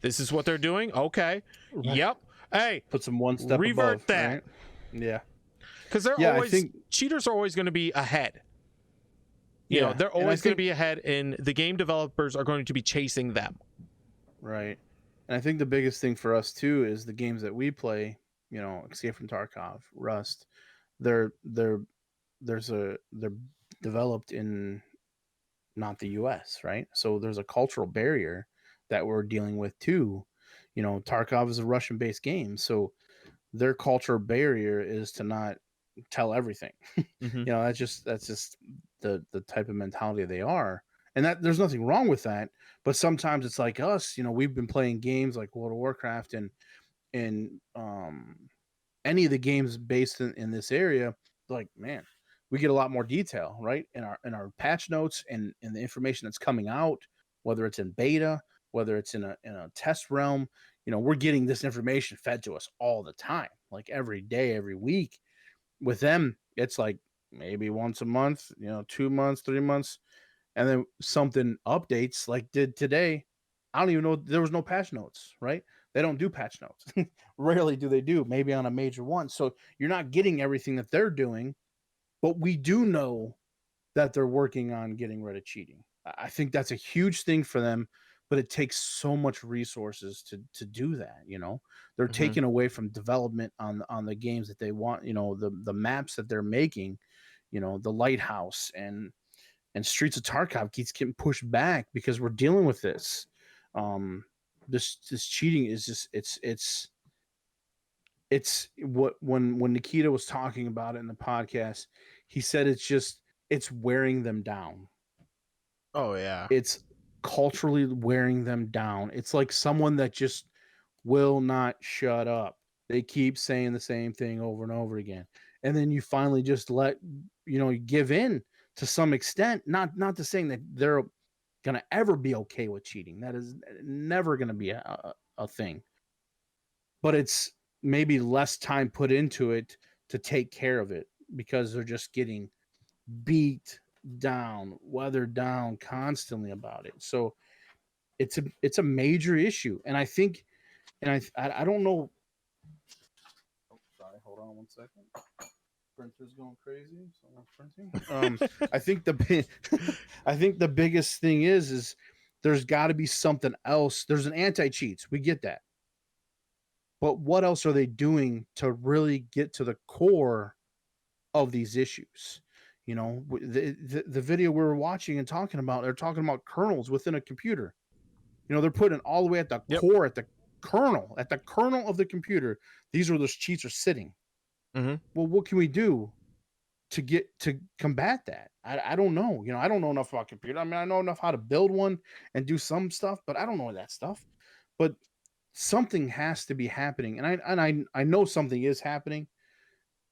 this is what they're doing. Okay. Right. Yep. Hey, put them one step revert above that. Right? Yeah. Because cheaters are always going to be ahead. You know, they're always going to be ahead, and the game developers are going to be chasing them. Right. And I think the biggest thing for us too is the games that we play, you know, Escape from Tarkov, Rust, they're developed in not the US, right? So there's a cultural barrier that we're dealing with too. You know, Tarkov is a Russian-based game, so their cultural barrier is to not tell everything. Mm-hmm. You know, that's just the type of mentality they are. And that there's nothing wrong with that, but sometimes it's like us, you know, we've been playing games like World of Warcraft and any of the games based in this area, like, man, we get a lot more detail, right? In our patch notes and the information that's coming out, whether it's in beta, whether it's in a test realm, you know, we're getting this information fed to us all the time, like every day, every week. With them, it's like maybe once a month, you know, 2 months, 3 months, and then something updates like did today. I don't even know, there was no patch notes, right? They don't do patch notes. Rarely do they do, maybe on a major one. So you're not getting everything that they're doing, but we do know that they're working on getting rid of cheating. I think that's a huge thing for them, but it takes so much resources to do that, you know. They're Mm-hmm. taking away from development on the games that they want, you know, the maps that they're making, you know, the Lighthouse and Streets of Tarkov keeps getting pushed back because we're dealing with this. This cheating is just it's what when Nikita was talking about it in the podcast, he said it's wearing them down. Oh yeah. It's culturally wearing them down. It's like someone that just will not shut up. They keep saying the same thing over and over again. And then you finally just you give in to some extent, not to saying that they're going to ever be okay with cheating. That is never going to be a thing. But it's maybe less time put into it to take care of it because they're just getting beat down, weathered down constantly about it. So it's a major issue. And I think, and I don't know. Oh, sorry, hold on one second. Printer's going crazy. Someone's printing. I think the biggest thing is there's got to be something else. There's an anti-cheats. We get that. But what else are they doing to really get to the core of these issues? You know, the video we were watching and talking about, they're talking about kernels within a computer. You know, they're putting it all the way at the core, at the kernel of the computer. These are those cheats are sitting. Mm-hmm. Well, what can we do to combat that? I don't know. You know, I don't know enough about computer. I mean, I know enough how to build one and do some stuff, but I don't know that stuff. But something has to be happening, and I know something is happening.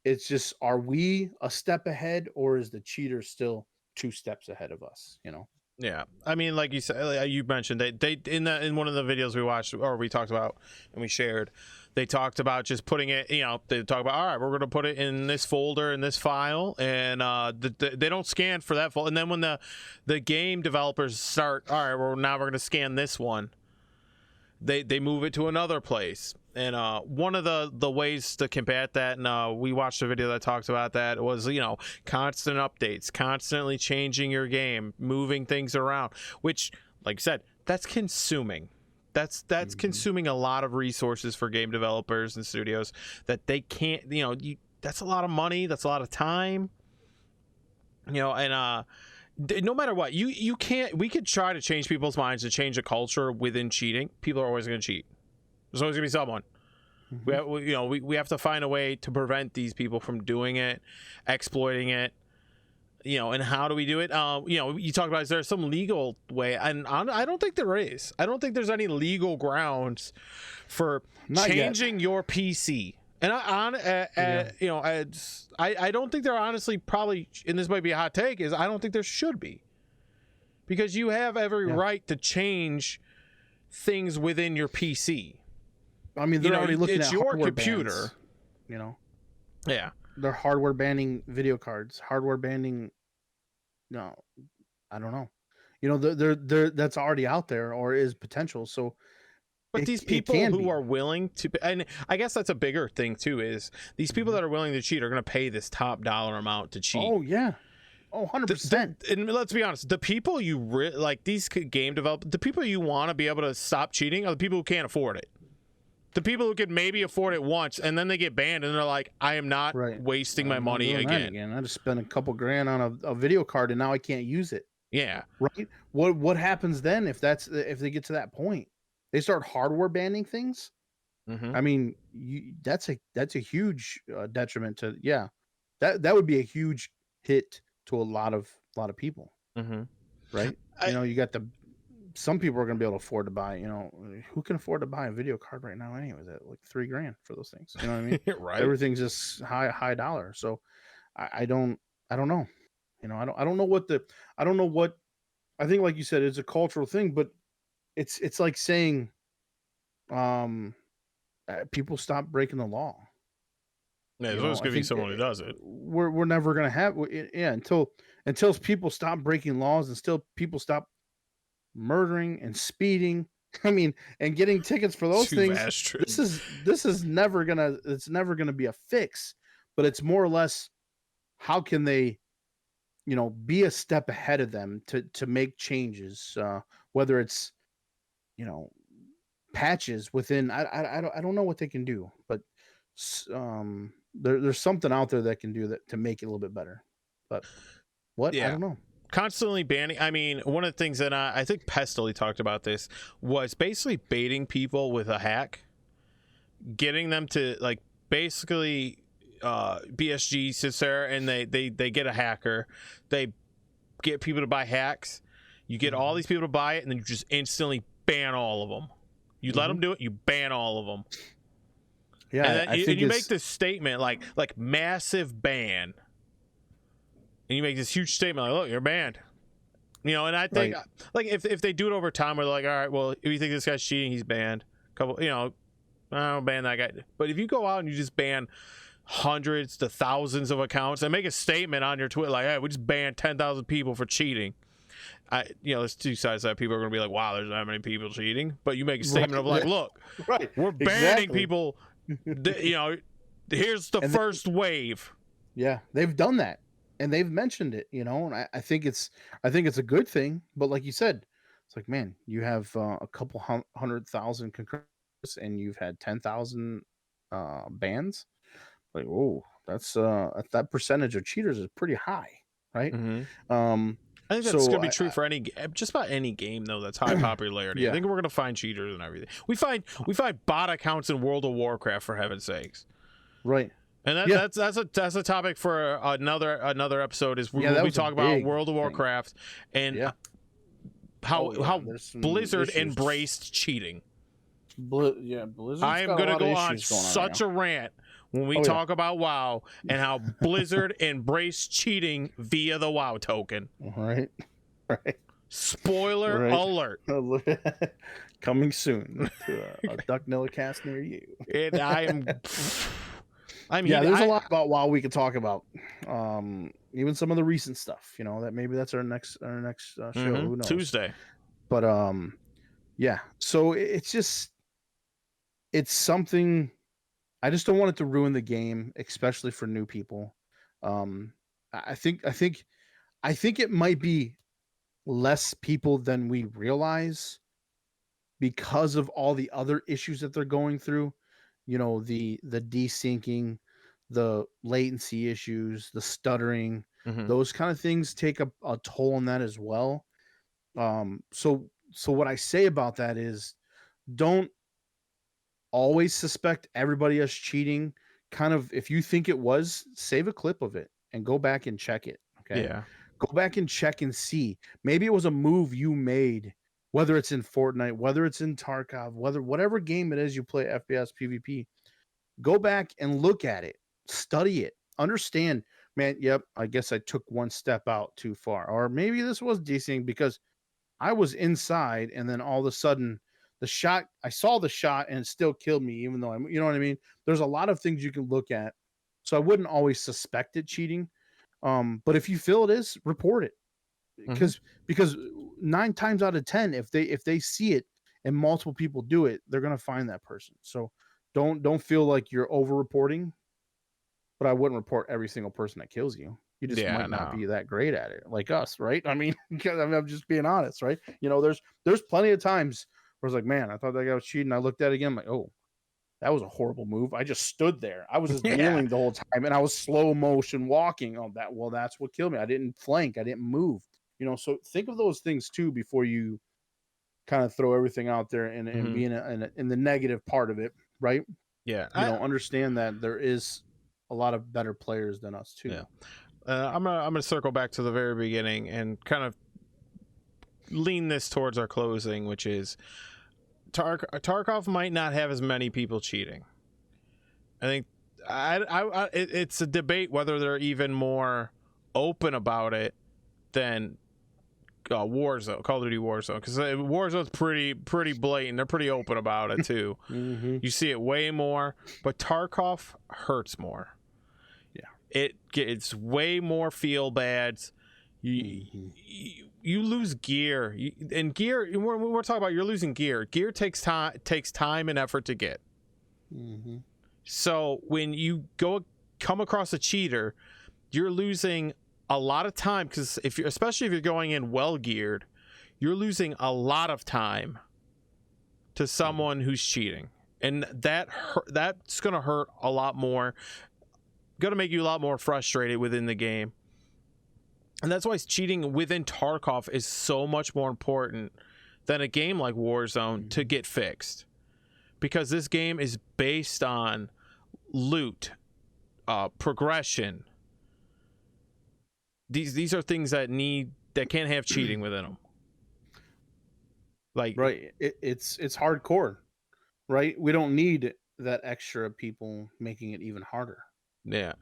It's just, are we a step ahead, or is the cheater still 2 steps ahead of us? You know. Yeah, I mean, like you said, like you mentioned, they in one of the videos we watched or we talked about and we shared, they talked about just putting it. You know, they talk about, all right, we're going to put it in this folder in this file, and they don't scan for that folder. And then when the game developers start, all right, we're going to scan this one. They move it to another place. And one of the ways to combat that, and we watched a video that talks about that, was, you know, constant updates, constantly changing your game, moving things around, which, like I said, that's consuming. That's consuming a lot of resources for game developers and studios that they can't, you know, that's a lot of money, that's a lot of time, you know, and no matter what, you can't. We could try to change people's minds and change a culture within cheating. People are always going to cheat. There's always going to be someone. Mm-hmm. We have to find a way to prevent these people from doing it, exploiting it. You know, and how do we do it? You know, you talk about, is there some legal way? And I don't think there is. I don't think there's any legal grounds for changing your PC. And you know, I don't think there honestly probably, and this might be a hot take, is I don't think there should be, because you have every right to change things within your PC. I mean, they're already looking at your hardware computer, bans, you know. Yeah, they're hardware banning video cards, hardware banning. No, I don't know. You know, they're that's already out there or is potential. So But these it people can who be. are willing to, and I guess that's a bigger thing too, is these people Mhm. that are willing to cheat are going to pay this top dollar amount to cheat. Oh yeah. Oh, 100%. And let's be honest, the people you like, these game developers, the people you want to be able to stop cheating are the people who can't afford it. The people who could maybe afford it once and then they get banned and they're like, I am not Right. wasting my I'm not money doing that again. again. I just spent a couple grand on a video card and now I can't use it. Yeah. Right? What happens then if if they get to that point? They start hardware banning things? Mm-hmm. I mean, that's a huge detriment to that would be a huge hit to a lot of people, Mm-hmm. right? You know, you got some people are going to be able to afford to buy. You know, who can afford to buy a video card right now? Anyways, at like $3,000 for those things. You know what I mean? Right. Everything's just high dollar. So I don't know. You know, I don't know what I don't know what I think. Like you said, it's a cultural thing, but it's like saying people stop breaking the law. Yeah, there's You always know, I going to be think someone who does it. we're never gonna have until people stop breaking laws and still people stop murdering and speeding. I mean, and getting tickets for those Too things. vast. This is never gonna be a fix, but it's more or less how can they, you know, be a step ahead of them to make changes, whether it's, you know, patches within. I don't know what they can do, but there's something out there that can do that to make it a little bit better. But what I Yeah. don't know. Constantly banning. I mean, one of the things that I think Pestily talked about this was basically baiting people with a hack, getting them to like basically BSG sits there and they get a hacker, they get people to buy hacks, you get all these people to buy it, and then you just instantly ban all of them. You let them do it, you ban all of them. Yeah, and then I think you make this statement like massive ban. And you make this huge statement like, look, you're banned. You know, and I think like if they do it over time, we're like, all right, well, if you think this guy's cheating, he's banned. Couple, you know, I'll ban that guy. But if you go out and you just ban hundreds to thousands of accounts and make a statement on your Twitter like, hey, we just banned 10,000 people for cheating. You know, there's two sides to that. People are going to be like, wow, there's that many people cheating. But you make a statement of like, look, we're banning people. You know, here's the first wave. Yeah, they've done that. And they've mentioned it, you know, and I think it's a good thing. But like you said, it's like, man, you have a couple 100,000 concurrents and you've had 10,000 bans. Like, oh, that's that percentage of cheaters is pretty high, right? I think that's going to be true for just about any game though that's high popularity. Yeah. I think we're going to find cheaters and everything. We find bot accounts in World of Warcraft, for heaven's sakes. Right. And that's a topic for another episode. Is when we talk about World of Warcraft and how Blizzard embraced cheating. Blizzard. I am going to go on such a rant when we talk about WoW and how Blizzard embraced cheating via the WoW token. Right. Spoiler alert. Coming soon to a DukNilla cast near you. And I mean, there's a lot about WoW we could talk about. Even some of the recent stuff, you know, that maybe that's our next show. Who knows? Tuesday. But yeah. So it's something. I just don't want it to ruin the game, especially for new people. I think it might be less people than we realize because of all the other issues that they're going through. You know, the desyncing, the latency issues, the stuttering, those kind of things take a toll on that as well. So what I say about that is, don't always suspect everybody else cheating. Kind of, if you think it was, save a clip of it and go back and check it. Okay. Yeah. Go back and check and see. Maybe it was a move you made, whether it's in Fortnite, whether it's in Tarkov, whatever game it is you play FPS PvP. Go back and look at it, study it, understand, man, yep, I guess I took one step out too far. Or maybe this was decent because I was inside and then all of a sudden I saw the shot and it still killed me, even though you know what I mean? There's a lot of things you can look at So I wouldn't always suspect it cheating. But if you feel it is, report it. Mhm. Because 9 times out of 10, if they see it and multiple people do it, they're gonna find that person. So don't feel like you're over reporting, but I wouldn't report every single person that kills you. You just Yeah, might not no. be that great at it, like us, right? I mean, because I'm just being honest, right? You know, there's plenty of times where it's like, man, I thought that guy was cheating. I looked at it again, I'm like, oh, that was a horrible move. I just stood there. I was just Yeah. kneeling the whole time, and I was slow motion walking. Oh, that's what killed me. I didn't flank. I didn't move. You know, so think of those things too before you kind of throw everything out there and Mhm. be in the negative part of it, right? Yeah. You know, understand that there is a lot of better players than us Yeah. too. I'm gonna circle back to the very beginning and kind of lean this towards our closing, which is Tarkov might not have as many people cheating. I think it's a debate whether they're even more open about it than Warzone, Call of Duty Warzone, because Warzone's pretty blatant. They're pretty open about it too. Mm-hmm. You see it way more, but Tarkov hurts more. Yeah. It's way more feel bads. You, Mm-hmm. you lose gear, and gear. When we're talking about you're losing gear, gear takes time and effort to get. Mm-hmm. So when you come across a cheater, you're losing a lot of time, because especially if you're going in well geared, you're losing a lot of time to someone who's cheating, and that's gonna hurt a lot more. Gonna make you a lot more frustrated within the game, and that's why cheating within Tarkov is so much more important than a game like Warzone to get fixed, because this game is based on loot, progression. These are things that can't have cheating within them. Like, Right. It's hardcore, right? We don't need that extra people making it even harder. yeah,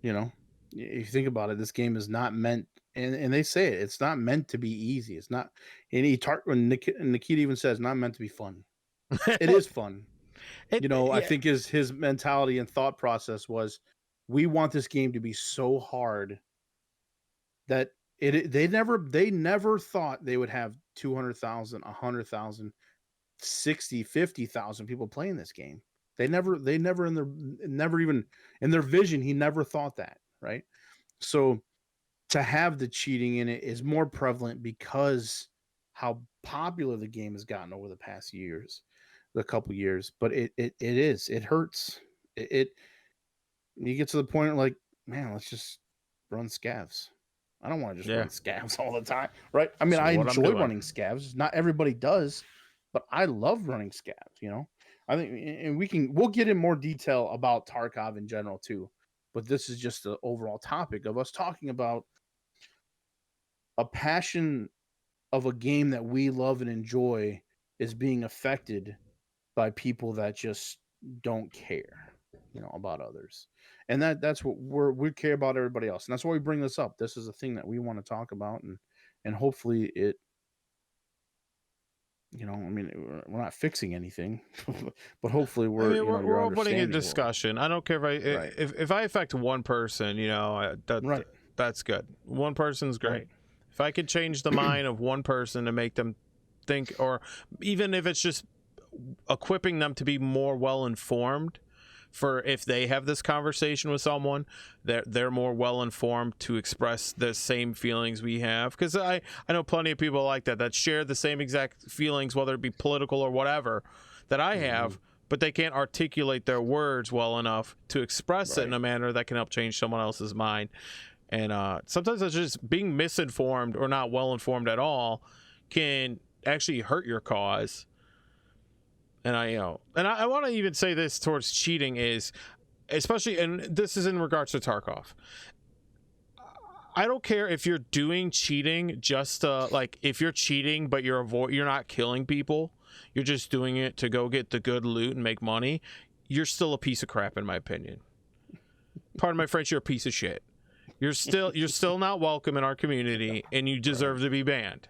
You know, if you think about it, this game is not meant, and they say it's not meant to be easy. It's not. And Nikita even says not meant to be fun. It is fun. You know, I yeah, think his mentality and thought process was, we want this game to be so hard that they never thought they would have 200,000, 100,000, 60, 50,000 people playing this game. They never never even in their vision, he never thought that, right? So to have the cheating in it is more prevalent because how popular the game has gotten over the past years, the couple years. But it hurts. It you get to the point like, man, let's just run scavs. I don't want to just yeah. run scavs all the time, right? I mean, So I what I'm enjoy doing. running scavs. Not everybody does, but I love running scavs. You know, I think, and we'll get in more detail about Tarkov in general too. But this is just the overall topic of us talking about a passion of a game that we love and enjoy is being affected by people that just don't care, you know, about others. And that's what we care about everybody else. And that's why we bring this up. This is a thing that we want to talk about, and hopefully it, you know, I mean, we're not fixing anything, but hopefully I mean, you're we're opening a understanding. discussion. I don't care Right. if I affect one person, Right. that's good. One person's great. Right. If I could change the mind of one person to make them think, or even if it's just equipping them to be more well informed, for if they have this conversation with someone, they're more well informed to express the same feelings we have. Because I know plenty of people like that share the same exact feelings, whether it be political or whatever, that I have, but they can't articulate their words well enough to express it in Right. a manner that can help change someone else's mind. And sometimes it's just being misinformed or not well informed at all can actually hurt your cause. And I want to even say this towards cheating is, especially, and this is in regards to Tarkov. I don't care if you're doing cheating just like, if you're cheating but you're not killing people, you're just doing it to go get the good loot and make money. You're still a piece of crap, in my opinion. Pardon my French. You're a piece of shit. You're still not welcome in our community, and you deserve to be banned.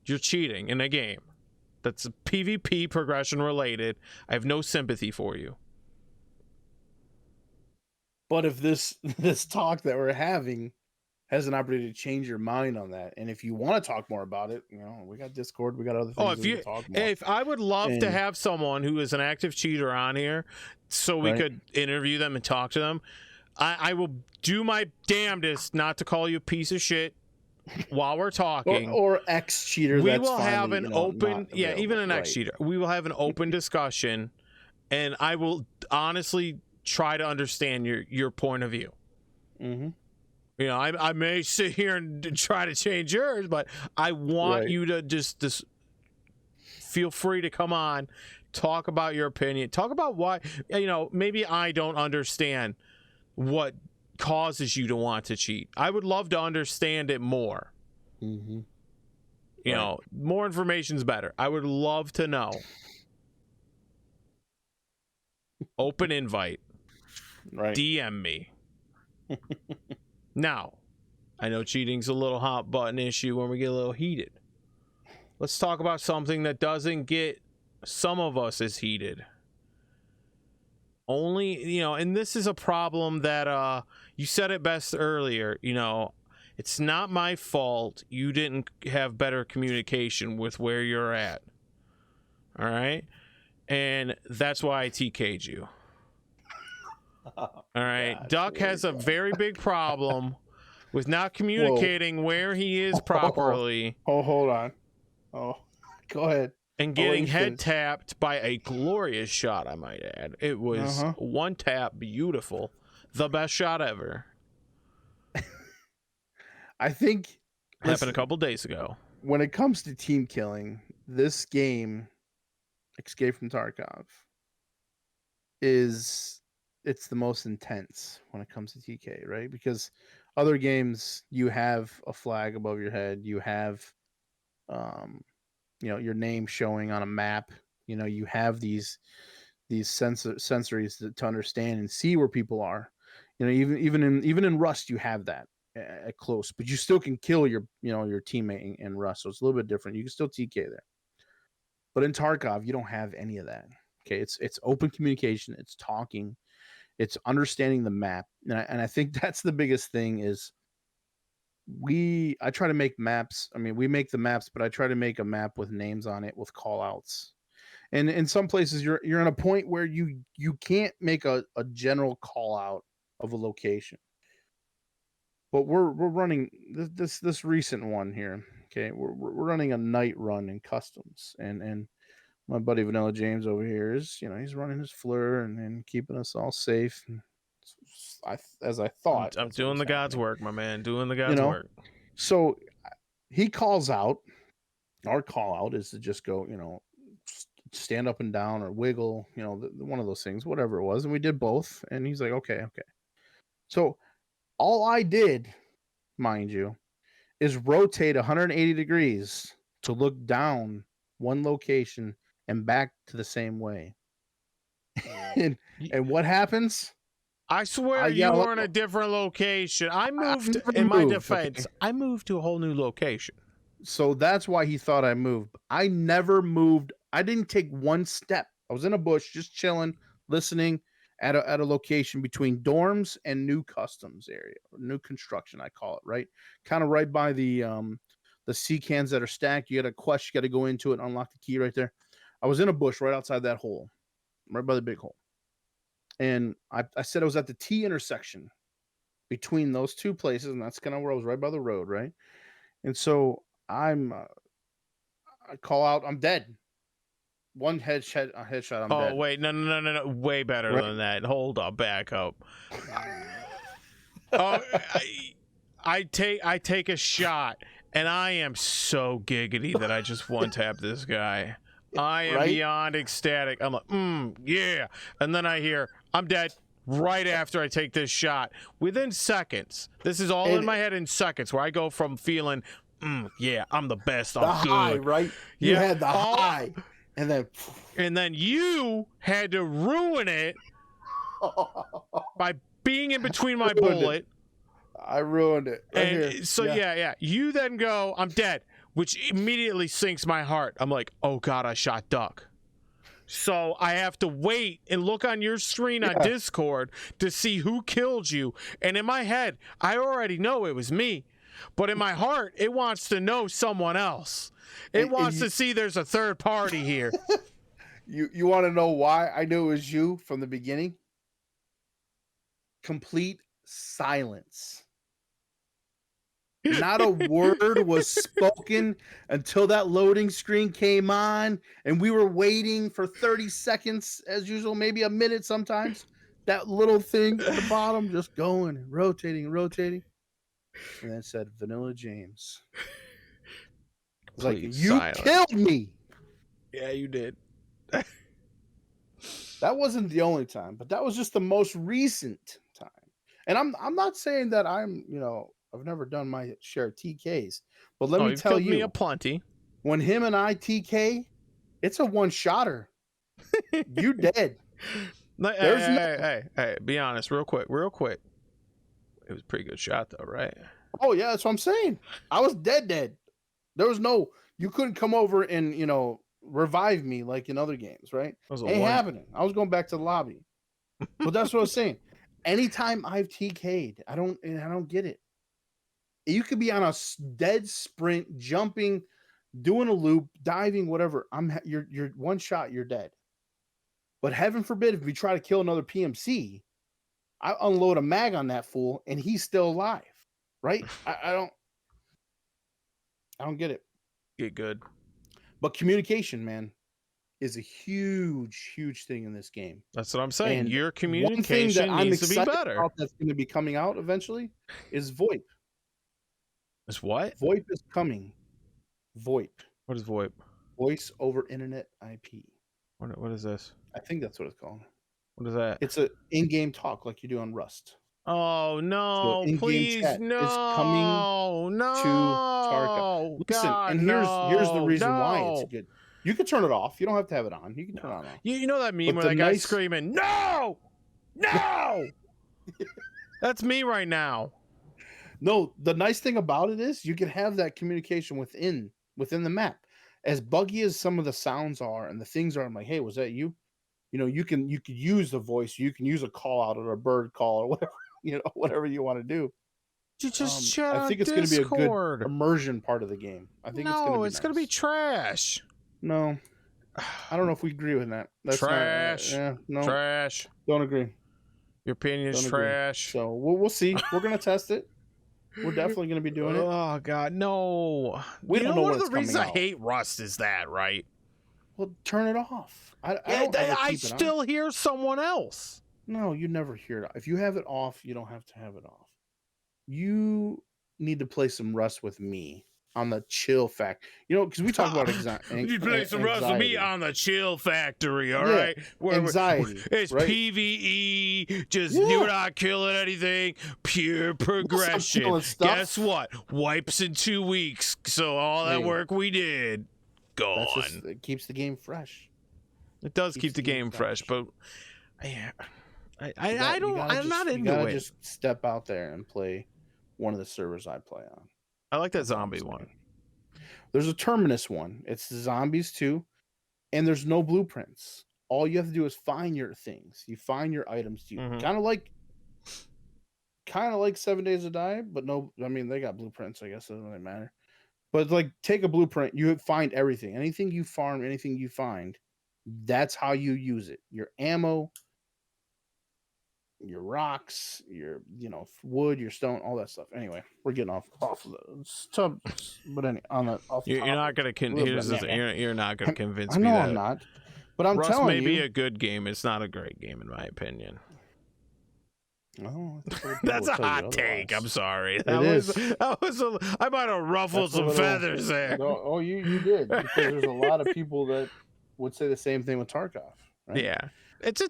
You're cheating in a game that's PvP progression related. I have no sympathy for you. But if this talk that we're having has an opportunity to change your mind on that, and if you want to talk more about it, we got Discord, we got other Oh, things that we can talk more. if I would love to And have someone who is an active cheater on here, so we right, could interview them and talk to them. I will do my damnedest not to call you a piece of shit while we're talking. or ex cheater. We That's will have finally, an open, not yeah, available. even an ex Right. cheater. We will have an open discussion, and I will honestly try to understand your point of view. Mm-hmm. I may sit here and try to change yours, but I want Right. you to just feel free to come on, talk about your opinion, talk about why, maybe I don't understand what causes you to want to cheat. I would love to understand it more. Mm-hmm. More information's better. I would love to know. Open invite. Right. DM me. Now, I know cheating's a little hot button issue when we get a little heated. Let's talk about something that doesn't get some of us as heated. Only, and this is a problem that you said it best earlier, it's not my fault you didn't have better communication with where you're at. All right? And that's why I TK'd you. All right? Gosh, Duck has a very big problem with not communicating where he is properly. Hold on. Go ahead. And getting head tapped by a glorious shot, I might add. It was one tap, beautiful. The best shot ever. I think happened a couple days ago. When it comes to team killing, this game, Escape from Tarkov, it's the most intense when it comes to TK, right? Because other games, you have a flag above your head, you have your name showing on a map, you have these sensories to understand and see where people are. Even in Rust, you have that at close, but you still can kill your teammate in Rust, so it's a little bit different. You can still TK there, but in Tarkov, you don't have any of that. Okay, it's open communication, it's talking, it's understanding the map, and I think that's the biggest thing. Is I try to make maps. I mean, we make the maps, but I try to make a map with names on it, with call outs. And in some places, you're in a point where you can't make a general call out of a location. But we're running this recent one here. Okay, we're running a night run in customs, and my buddy Vanilla James over here is he's running his fleur and keeping us all safe. As I thought, I'm doing the God's work, my man. Doing the God's work. So he calls out. Our call out is to just go, stand up and down or wiggle, one of those things, whatever it was. And we did both. And he's like, okay. So all I did, mind you, is rotate 180 degrees to look down one location and back to the same way. and what happens? I swear you were in a different location. I moved, in my defense, okay? I moved to a whole new location. So that's why he thought I moved. I never moved. I didn't take one step. I was in a bush, just chilling, listening at a location between dorms and new customs area, or new construction, I call it, right? Kind of right by the sea cans that are stacked. You got a quest, you got to go into it and unlock the key right there. I was in a bush right outside that hole, right by the big hole. And I said I was at the T intersection between those two places, and that's kind of where I was, right by the road, right? And so I call out, I'm dead. One headshot, I'm dead. Oh, wait, no. Way better than that. Hold up, back up. I take a shot, and I am so giggity that I just one-tap this guy. I am beyond ecstatic. I'm like, yeah. And then I hear, I'm dead right after I take this shot. Within seconds. This is all in my head in seconds, where I go from feeling, yeah, I'm the best. I'm good. High, right? You had the high. And then you had to ruin it by being in between my bullet. I ruined it. And so, yeah. You then go, I'm dead, which immediately sinks my heart. I'm like, oh, God, I shot Duck. So I have to wait and look on your screen on Yeah. Discord to see who killed you. And in my head, I already know it was me. But in my heart, it wants to know someone else. It wants to see there's a third party here. You want to know why I knew it was you from the beginning? Complete silence. Not a word was spoken until that loading screen came on, and we were waiting for 30 seconds as usual, maybe a minute sometimes. That little thing at the bottom just going and rotating and rotating. And then it said Vanilla James. It's like, you killed me. Yeah, you did. That wasn't the only time, but that was just the most recent time. And I'm not saying that I'm, I've never done my share of TKs, but let me tell you, me aplenty. When him and I TK, it's a one-shotter. You dead. Hey, be honest, real quick. It was a pretty good shot though, right? Oh yeah, that's what I'm saying. I was dead. There was you couldn't come over and revive me like in other games, right? Ain't happening. I was going back to the lobby. But that's what I was saying. Anytime I've TK'd, I don't get it. You could be on a dead sprint, jumping, doing a loop, diving, whatever. You're one shot, you're dead. But heaven forbid if we try to kill another PMC, I unload a mag on that fool and he's still alive. Right? I don't get it. Get good. But communication, man, is a huge, huge thing in this game. That's what I'm saying. And your communication needs to be better. That's going to be coming out eventually is VoIP. Is what? VoIP is coming. VoIP. What is VoIP? Voice over Internet IP. What is this? I think that's what it's called. What is that? It's an in-game talk like you do on Rust. Oh no! So please no! It's coming to Tarkov. Listen, and here's the reason why it's good. You can turn it off. You don't have to have it on. You can turn it on. You know that meme where that guy's screaming, "No! No!" That's me right now. No, the nice thing about it is you can have that communication within the map. As buggy as some of the sounds are and the things are, I'm like, hey, was that you? You could use the voice. You can use a call out or a bird call or whatever. Whatever you want to do. You just chat on I think it's going to be a good immersion part of the game. I think it's going to be trash. No, I don't know if we agree with that. That's trash. No, trash. Don't agree. Your opinion is trash. So we'll see. We're going to test it. We're definitely going to be doing it. Oh God, no. We don't know one of the reasons I hate Rust is that, right? Well, turn it off. I still hear someone else. No, you never hear it. If you have it off, you don't have to have it off. You need to play some Rust with me on the chill because we talk about anxiety. You play some Rust with me on the chill factory, all right? Anxiety. It's right? PvE, you're not killing anything, pure progression. Guess what? Wipes in 2 weeks. So all that work we did, gone. It keeps the game fresh. It does keep the game fresh, but I'm not into it. You gotta just step out there and play one of the servers I play on. I like that zombie one. There's a Terminus one. It's the zombies too, and there's no blueprints. All you have to do is find your things. You find your items. You kind of like 7 Days to Die, but no. I mean, they got blueprints. I guess it doesn't really matter. But take a blueprint. You find everything. Anything you farm, anything you find. That's how you use it. Your ammo, your rocks, your wood, your stone, all that stuff. Anyway, we're getting off of the but anyway, you're not gonna you're not gonna convince me. I know I'm not, but I'm telling you, Rust may be a good game. It's not a great game in my opinion. Oh, that's a hot take. I'm sorry. I might have ruffled some feathers there. Oh, you did, because there's a lot of people that would say the same thing with Tarkov. Right? Yeah, it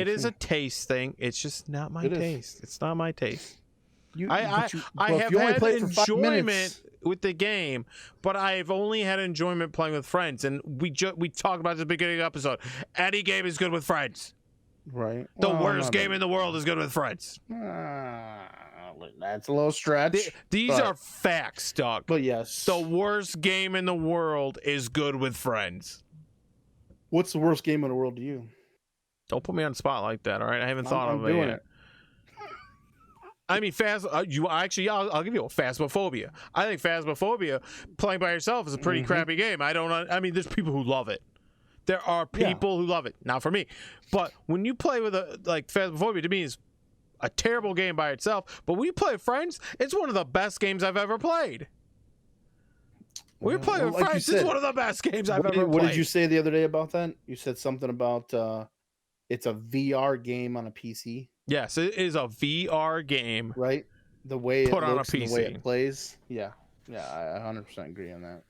is a taste thing. It's just not my taste. It's not my taste. I have had enjoyment with the game, but I've only had enjoyment playing with friends. And we talked about this at the beginning of the episode. Any game is good with friends. Right. The worst game in the world is good with friends. That's a little stretch. These are facts, Doug. But yes, the worst game in the world is good with friends. What's the worst game in the world to you? Don't put me on the spot like that. All right, I haven't thought of doing it. I mean, I'll give you a Phasmophobia. I think Phasmophobia, playing by yourself, is a pretty crappy game. I mean, there's people who love it. There are people who love it. Not for me. But when you play with Phasmophobia, to me, is a terrible game by itself. But when you play with friends, it's one of the best games I've ever played. When you play with friends, it's one of the best games I've ever played. What did you say the other day about that? You said something about it's a VR game on a PC. Yes, it is a VR game. Right? The way it looks on a PC. And the way it plays. Yeah. Yeah, I 100% agree on that.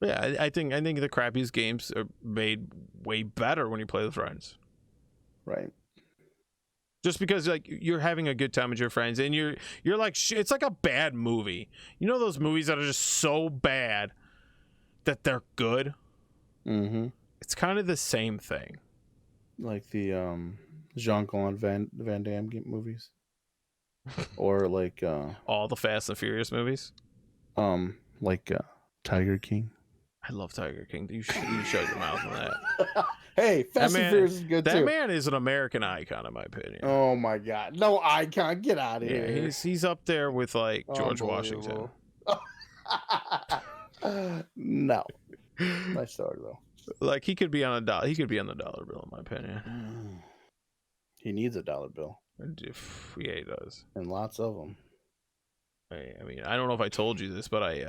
Yeah, I think the crappiest games are made way better when you play with friends. Right. Just because you're having a good time with your friends, and you're like, it's like a bad movie. You know those movies that are just so bad that they're good? Mm-hmm. It's kind of the same thing. Like the Jean-Claude Van Damme movies. Or like all the Fast and Furious movies. Like Tiger King. I love Tiger King. You shut your mouth on that. Hey, Fast and Furious is good too. That man is an American icon, in my opinion. Oh my God, no icon! Get out of here. He's up there with like George Washington. No, nice story though. Like he could be on a dollar. He could be on the dollar bill, in my opinion. He needs a dollar bill. Yeah, he does, and lots of them. I mean, I don't know if I told you this, but I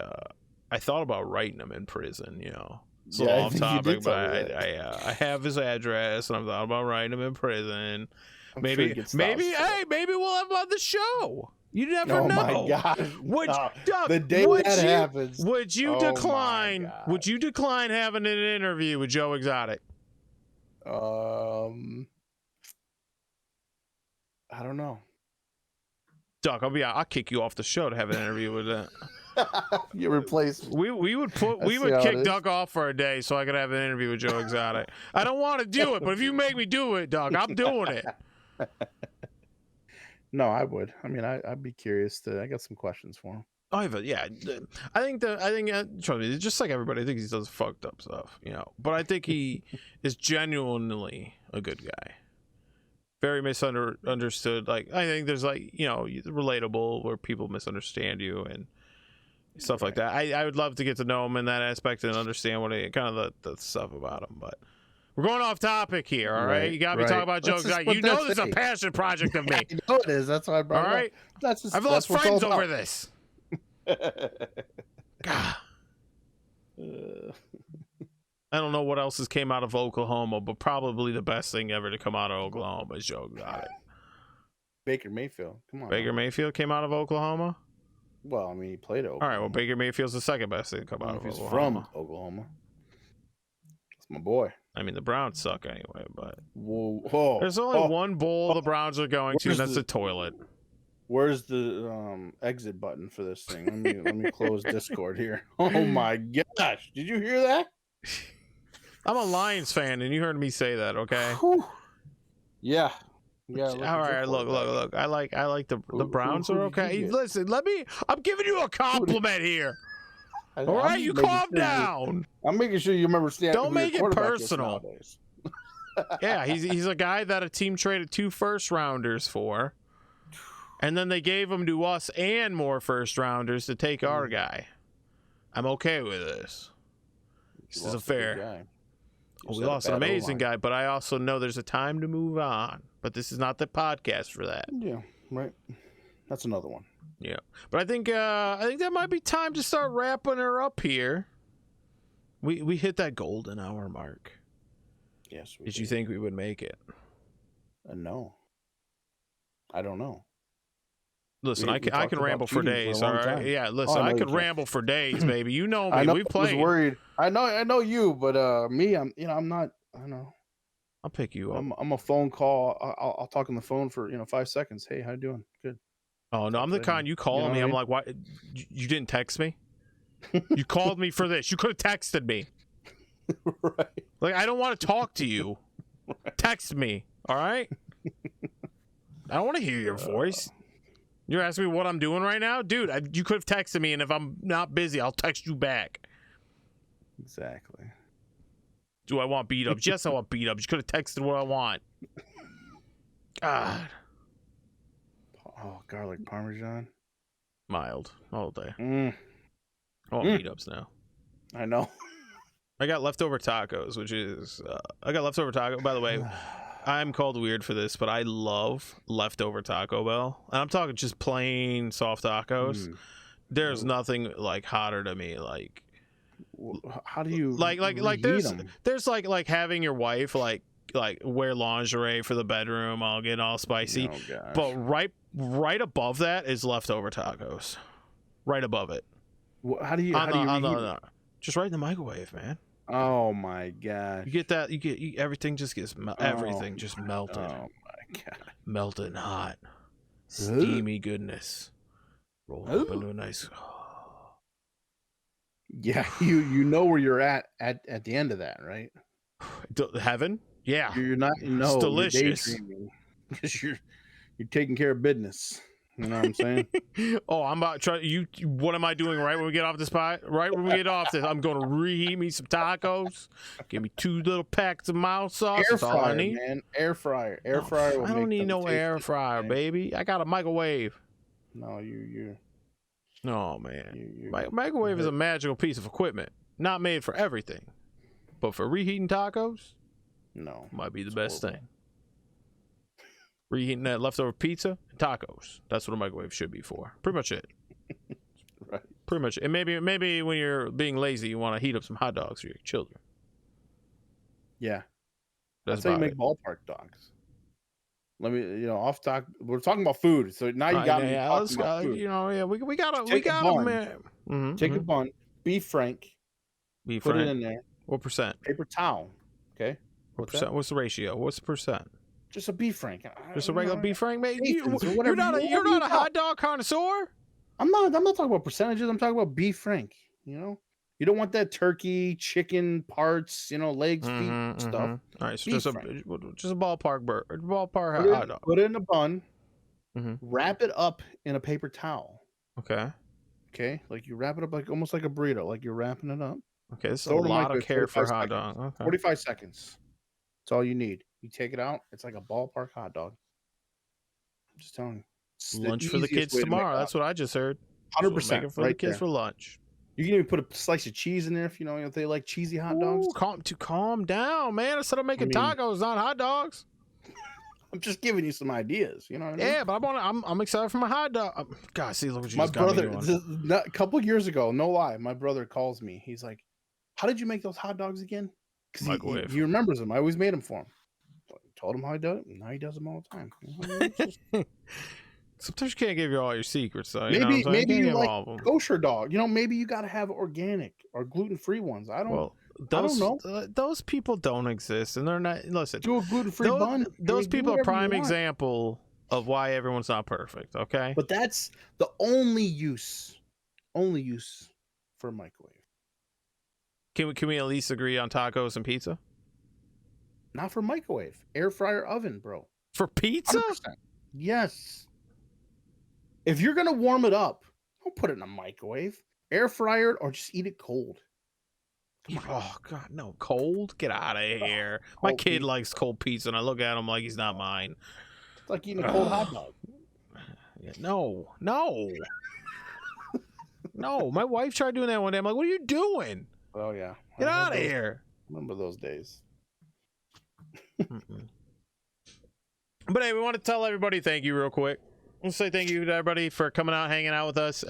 thought about writing him in prison. You know, it's a Yeah, little off topic, but I have his address, and I'm thought about writing him in prison. I'm maybe sure maybe we'll have him on the show. You never know. Oh my God! Doug, the day that happens, would you decline? Would you decline having an interview with Joe Exotic? I don't know. Doug, I'll kick you off the show to have an interview with that. You replaced. We would kick Doug off for a day so I could have an interview with Joe Exotic. I don't want to do it, but if you make me do it, Doug, I'm doing it. No, I would. I mean, I'd be curious I got some questions for him. I think trust me, just like everybody, I think he does fucked up stuff, you know. But I think he is genuinely a good guy. Very misunderstood. Like, I think there's relatable where people misunderstand you and stuff like that. I would love to get to know him in that aspect and understand what the stuff about him. But we're going off topic here, all right? You got me talking about Joe Exotic. You know this is a passion project of me. I know it is. That's why I brought it up. I've lost friends over this. God. I don't know what else has came out of Oklahoma, but probably the best thing ever to come out of Oklahoma is Joe Exotic. Baker Mayfield. Come on. Baker Mayfield came out of Oklahoma? Well, I mean, he played Oklahoma. All right, well, Baker Mayfield's the second best thing to come out of Oklahoma. He's from Oklahoma. That's my boy. I mean, the Browns suck anyway, but whoa. There's only one bowl the Browns are going to, and that's the toilet. Where's the exit button for this thing? Let me close Discord here. Oh my gosh. Did you hear that? I'm a Lions fan, and you heard me say that, okay? Whew. Yeah. All right, look. I like the Browns are okay. Listen, I'm giving you a compliment here. All right, you calm down. I'm making sure you remember standing. Don't make it personal. Yeah, he's a guy that a team traded 2 first-rounders for, and then they gave him to us and more first-rounders to take our guy. I'm okay with this. This is a fair. We lost an amazing guy, but I also know there's a time to move on. But this is not the podcast for that. Yeah, right. That's another one. Yeah, but I think that might be time to start wrapping her up here. We hit that golden hour mark. Yes. Did you think we would make it? No. I don't know. Listen, I can ramble for days, all right? Yeah, listen, I could ramble for days, baby. You know me. We played. I was worried. I know you, but me, I'm not. I know. I'll pick you up. I'm a phone call. I'll talk on the phone for 5 seconds. Hey, how you doing? Good. Oh no, I'm the kind you call me. I'm like, why? You didn't text me? You called me for this. You could have texted me. Right. Like, I don't want to talk to you. Right. Text me. All right. I don't want to hear your voice. You're asking me what I'm doing right now? Dude, you could have texted me, and if I'm not busy, I'll text you back. Exactly. Do I want beat ups? Yes, I want beat ups. You could have texted what I want. God. Oh, garlic parmesan. Mild all day. Mm. I want beat ups now. I know. I got leftover tacos, which is I got leftover taco. By the way, I'm called weird for this, but I love leftover Taco Bell, and I'm talking just plain soft tacos. There's nothing like hotter to me. Like, how do you like reheat them? there's like having your wife like wear lingerie for the bedroom, all getting all spicy. Oh, gosh. But right above that is leftover tacos. Right above it. How do you reheat them? Just right in the microwave, man. Oh my gosh! You get that? Everything just gets everything just melted. Oh my god! Melted and hot, steamy goodness. Roll up into a nice. Yeah, you know where you're at the end of that, right? Heaven? Yeah. You're not. No, it's delicious. Because you're taking care of business. You know what I'm saying? Oh, I'm about to try. What am I doing right when we get off this spot? Right when we get off this, I'm going to reheat me some tacos. Give me 2 little packs of mild sauce. Air That's all I need. Man. Air fryer. Air fryer. I don't need no air fryer, baby. I got a microwave. No, you. Oh man, microwave is a magical piece of equipment, not made for everything, but for reheating tacos, no, might be the best thing. Reheating that leftover pizza and tacos. That's what a microwave should be for. Pretty much it. Right. Pretty much. And maybe when you're being lazy, you want to heat up some hot dogs for your children. Yeah. That's how you make ballpark dogs. Let me, off talk. We're talking about food, so now you got me talking about food. We gotta, man. Take a bun, beef frank, put it in there. What percent? Paper towel. Okay. What percent? What's the ratio? What's the percent? Just a beef frank. Just a regular beef frank, mate. You're not a hot dog connoisseur. I'm not talking about percentages. I'm talking about beef frank. You don't want that turkey, chicken parts, legs, feet, stuff. All right, so just a ballpark hot dog. Put it in a bun. Wrap it up in a paper towel. Okay, like you wrap it up almost like a burrito, like you're wrapping it up. Okay, this is a lot of care for a hot dog. Okay. 45 seconds. That's all you need. You take it out. It's like a ballpark hot dog. I'm just telling you. Lunch for the kids tomorrow. That's what I just heard. 100% for the kids for lunch. You can even put a slice of cheese in there if they like cheesy hot dogs. Calm down, man. Instead of making tacos, not hot dogs. I'm just giving you some ideas. You know what I mean? Yeah, but I'm excited for my hot dog. God, see, look what you my just brother. got me doing. A couple of years ago, no lie, my brother calls me. He's like, "How did you make those hot dogs again?" Because he remembers them. I always made them for him. I told him how I do it, and now he does them all the time. Sometimes you can't give you all your secrets, though. Maybe you like kosher dog. Maybe you got to have organic or gluten-free ones. I don't know. Those people don't exist, and they're not. Listen, do a gluten-free bun. Those people are prime example of why everyone's not perfect. Okay, but that's the only use for a microwave. Can we at least agree on tacos and pizza? Not for microwave, air fryer, oven, bro. For pizza? 100%. Yes. If you're gonna warm it up, don't put it in a microwave. Air fryer or just eat it cold. Oh God, no, cold? Get out of here. My kid likes cold pizza, and I look at him like he's not mine. It's like eating a cold hot dog. No. No, my wife tried doing that one day. I'm like, what are you doing? Oh yeah. Get out of here. Remember those days. But hey, we want to tell everybody thank you real quick. Let's say thank you to everybody for coming out, hanging out with us.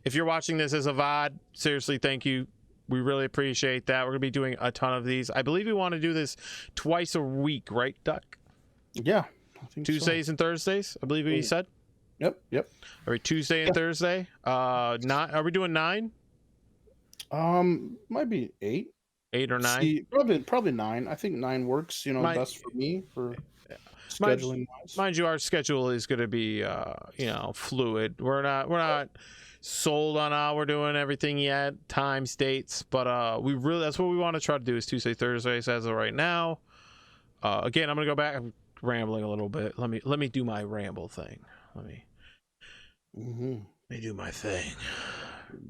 If you're watching this as a VOD, seriously, thank you. We really appreciate that. We're going to be doing a ton of these. I believe we want to do this twice a week, right, Duck? Yeah. I think Tuesdays and Thursdays, I believe he said. Yep. All right, Tuesday and Thursday. Are we doing 9? Might be 8. 8 or 9? See, probably 9. I think 9 works, best for me for scheduling wise. Mind you, our schedule is going to be fluid. We're not sold on how we're doing everything yet, times, dates, but that's what we want to try to do is Tuesday, Thursdays as of right now. Again, I'm going to go back. I'm rambling a little bit. Let me do my ramble thing. Let me do my thing.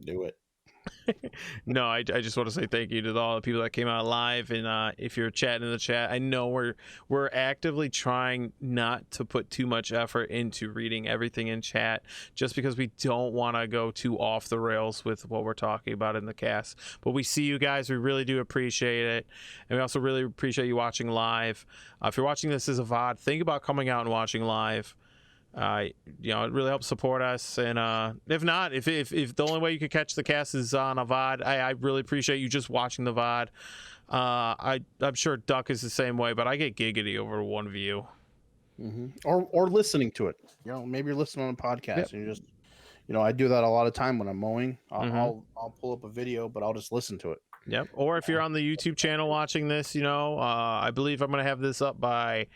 Do it. No, I just want to say thank you to all the people that came out live, and if you're chatting in the chat, I know we're actively trying not to put too much effort into reading everything in chat, just because we don't want to go too off the rails with what we're talking about in the cast. But we see you guys, we really do appreciate it, and we also really appreciate you watching live. If you're watching this as a VOD, think about coming out and watching live. You know, it really helps support us, and if not, if the only way you could catch the cast is on a VOD, I really appreciate you just watching the VOD. I'm sure Duck is the same way, but I get giggity over one view. Or listening to it. You know, maybe you're listening on a podcast and you're just, you know, I do that a lot of time when I'm mowing. I'll pull up a video, but I'll just listen to it. Yep. Or if you're on the YouTube channel watching this, you know, I believe I'm gonna have this up by.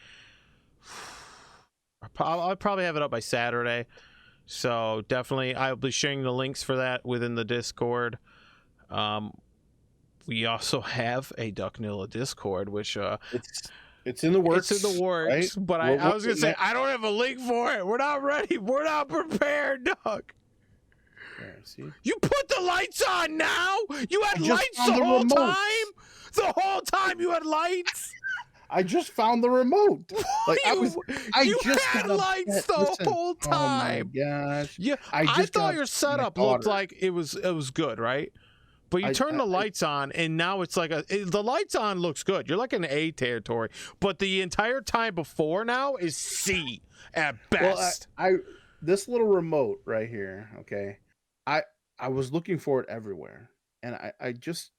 I'll probably have it up by Saturday, so definitely I'll be sharing the links for that within the Discord. We also have a DukNilla Discord, which it's in the works. It's in the works, right? But I was gonna say I don't have a link for it. We're not ready. We're not prepared, Duck. See? You put the lights on now. You had lights the whole time. The whole time you had lights. I just found the remote. Like you just had lights the whole time. Oh my gosh! Yeah, I thought your setup looked like it was good, right? But you turn the lights on, and now it's like the lights on looks good. You're like in A territory, but the entire time before now is C at best. Well, this little remote right here. Okay, I was looking for it everywhere, and I just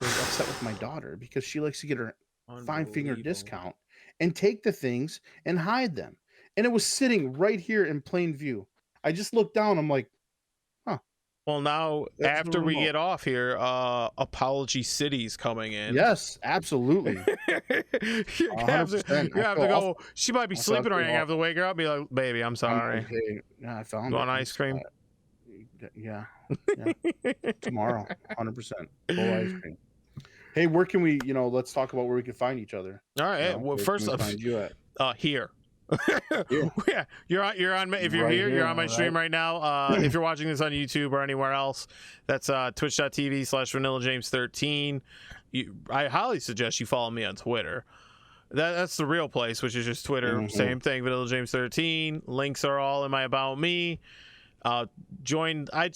was upset with my daughter because she likes to get her 5-finger discount and take the things and hide them, and it was sitting right here in plain view. I just looked down. I'm like, huh. Well, now after we get off here, Apology City's coming in. Yes, absolutely. you have to go. She might be sleeping right now. You have to wake her up and be like, baby, I'm sorry. Yeah, I found you want ice cream? Yeah. Tomorrow, 100% full ice cream. Hey, where can we, you know, let's talk about where we can find each other. All right. You know, well, first up, find you at? Here. Yeah, you're on. If you're here, you're on my stream right now. If you're watching this on YouTube or anywhere else, that's twitch.tv/VanillaJames13. I highly suggest you follow me on Twitter. That's the real place, which is just Twitter. Same thing, VanillaJames13. Links are all in my About Me. I'd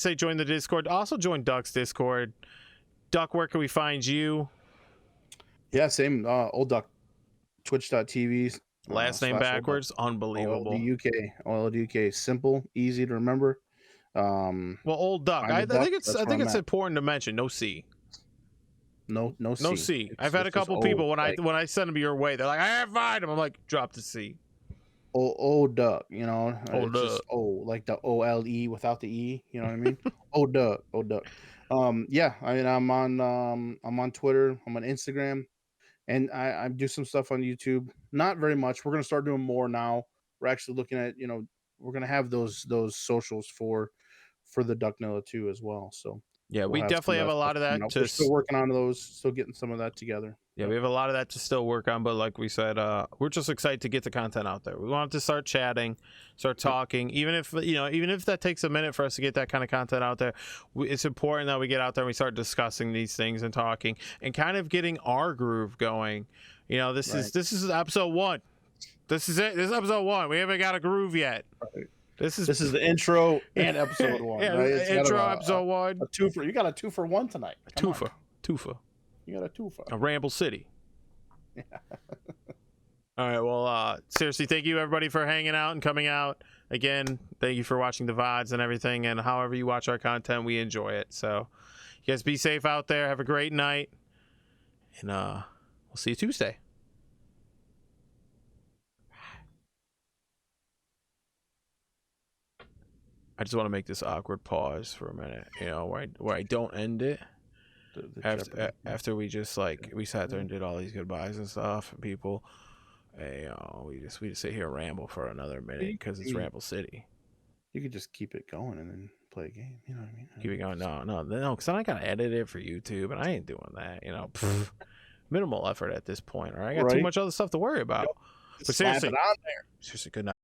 say join the Discord. Also join Duck's Discord. Duck, where can we find you? Yeah, same. Olduk. Twitch.tv. Last name backwards. Unbelievable. Olduk. Simple, easy to remember. Well, Olduk. I think it's important to mention. No C. No C. No C. I've had a couple people when I send them your way, they're like, I have find them. I'm like, drop the C. Olduk, you know. Olduk. Like the OLE without the E. You know what I mean? Olduk. Yeah, I mean, I'm on Twitter, I'm on Instagram, and I do some stuff on YouTube. Not very much. We're gonna start doing more now. We're actually looking at, you know, we're gonna have those socials for the DukNilla too as well. So yeah, we definitely have a lot of that. We're still working on those, still getting some of that together. Yeah, we have a lot of that to still work on, but like we said, we're just excited to get the content out there. We want to start chatting, start talking, even if that takes a minute for us to get that kind of content out there. It's important that we get out there and we start discussing these things and talking and kind of getting our groove going. You know, this is episode 1. This is it. This is episode 1. We haven't got a groove yet. Right. This is the intro and episode 1. Yeah, right? Intro, episode 1. A 2-for. You got a 2-for-1 tonight. Two for. You got a 2-for. A Ramble City. Yeah. All right. Well, seriously, thank you everybody for hanging out and coming out. Again, thank you for watching the VODs and everything. And however you watch our content, we enjoy it. So, you guys be safe out there. Have a great night, and we'll see you Tuesday. I just want to make this awkward pause for a minute, you know, where I don't end it. After we just we sat there and did all these goodbyes and stuff, and people, you know, we just sit here and ramble for another minute because it's Ramble City. You could just keep it going and then play a game. You know what I mean? Keep it going. No, because then I gotta edit it for YouTube, and I ain't doing that. You know, minimal effort at this point. All right, I got too much other stuff to worry about. But seriously, good night.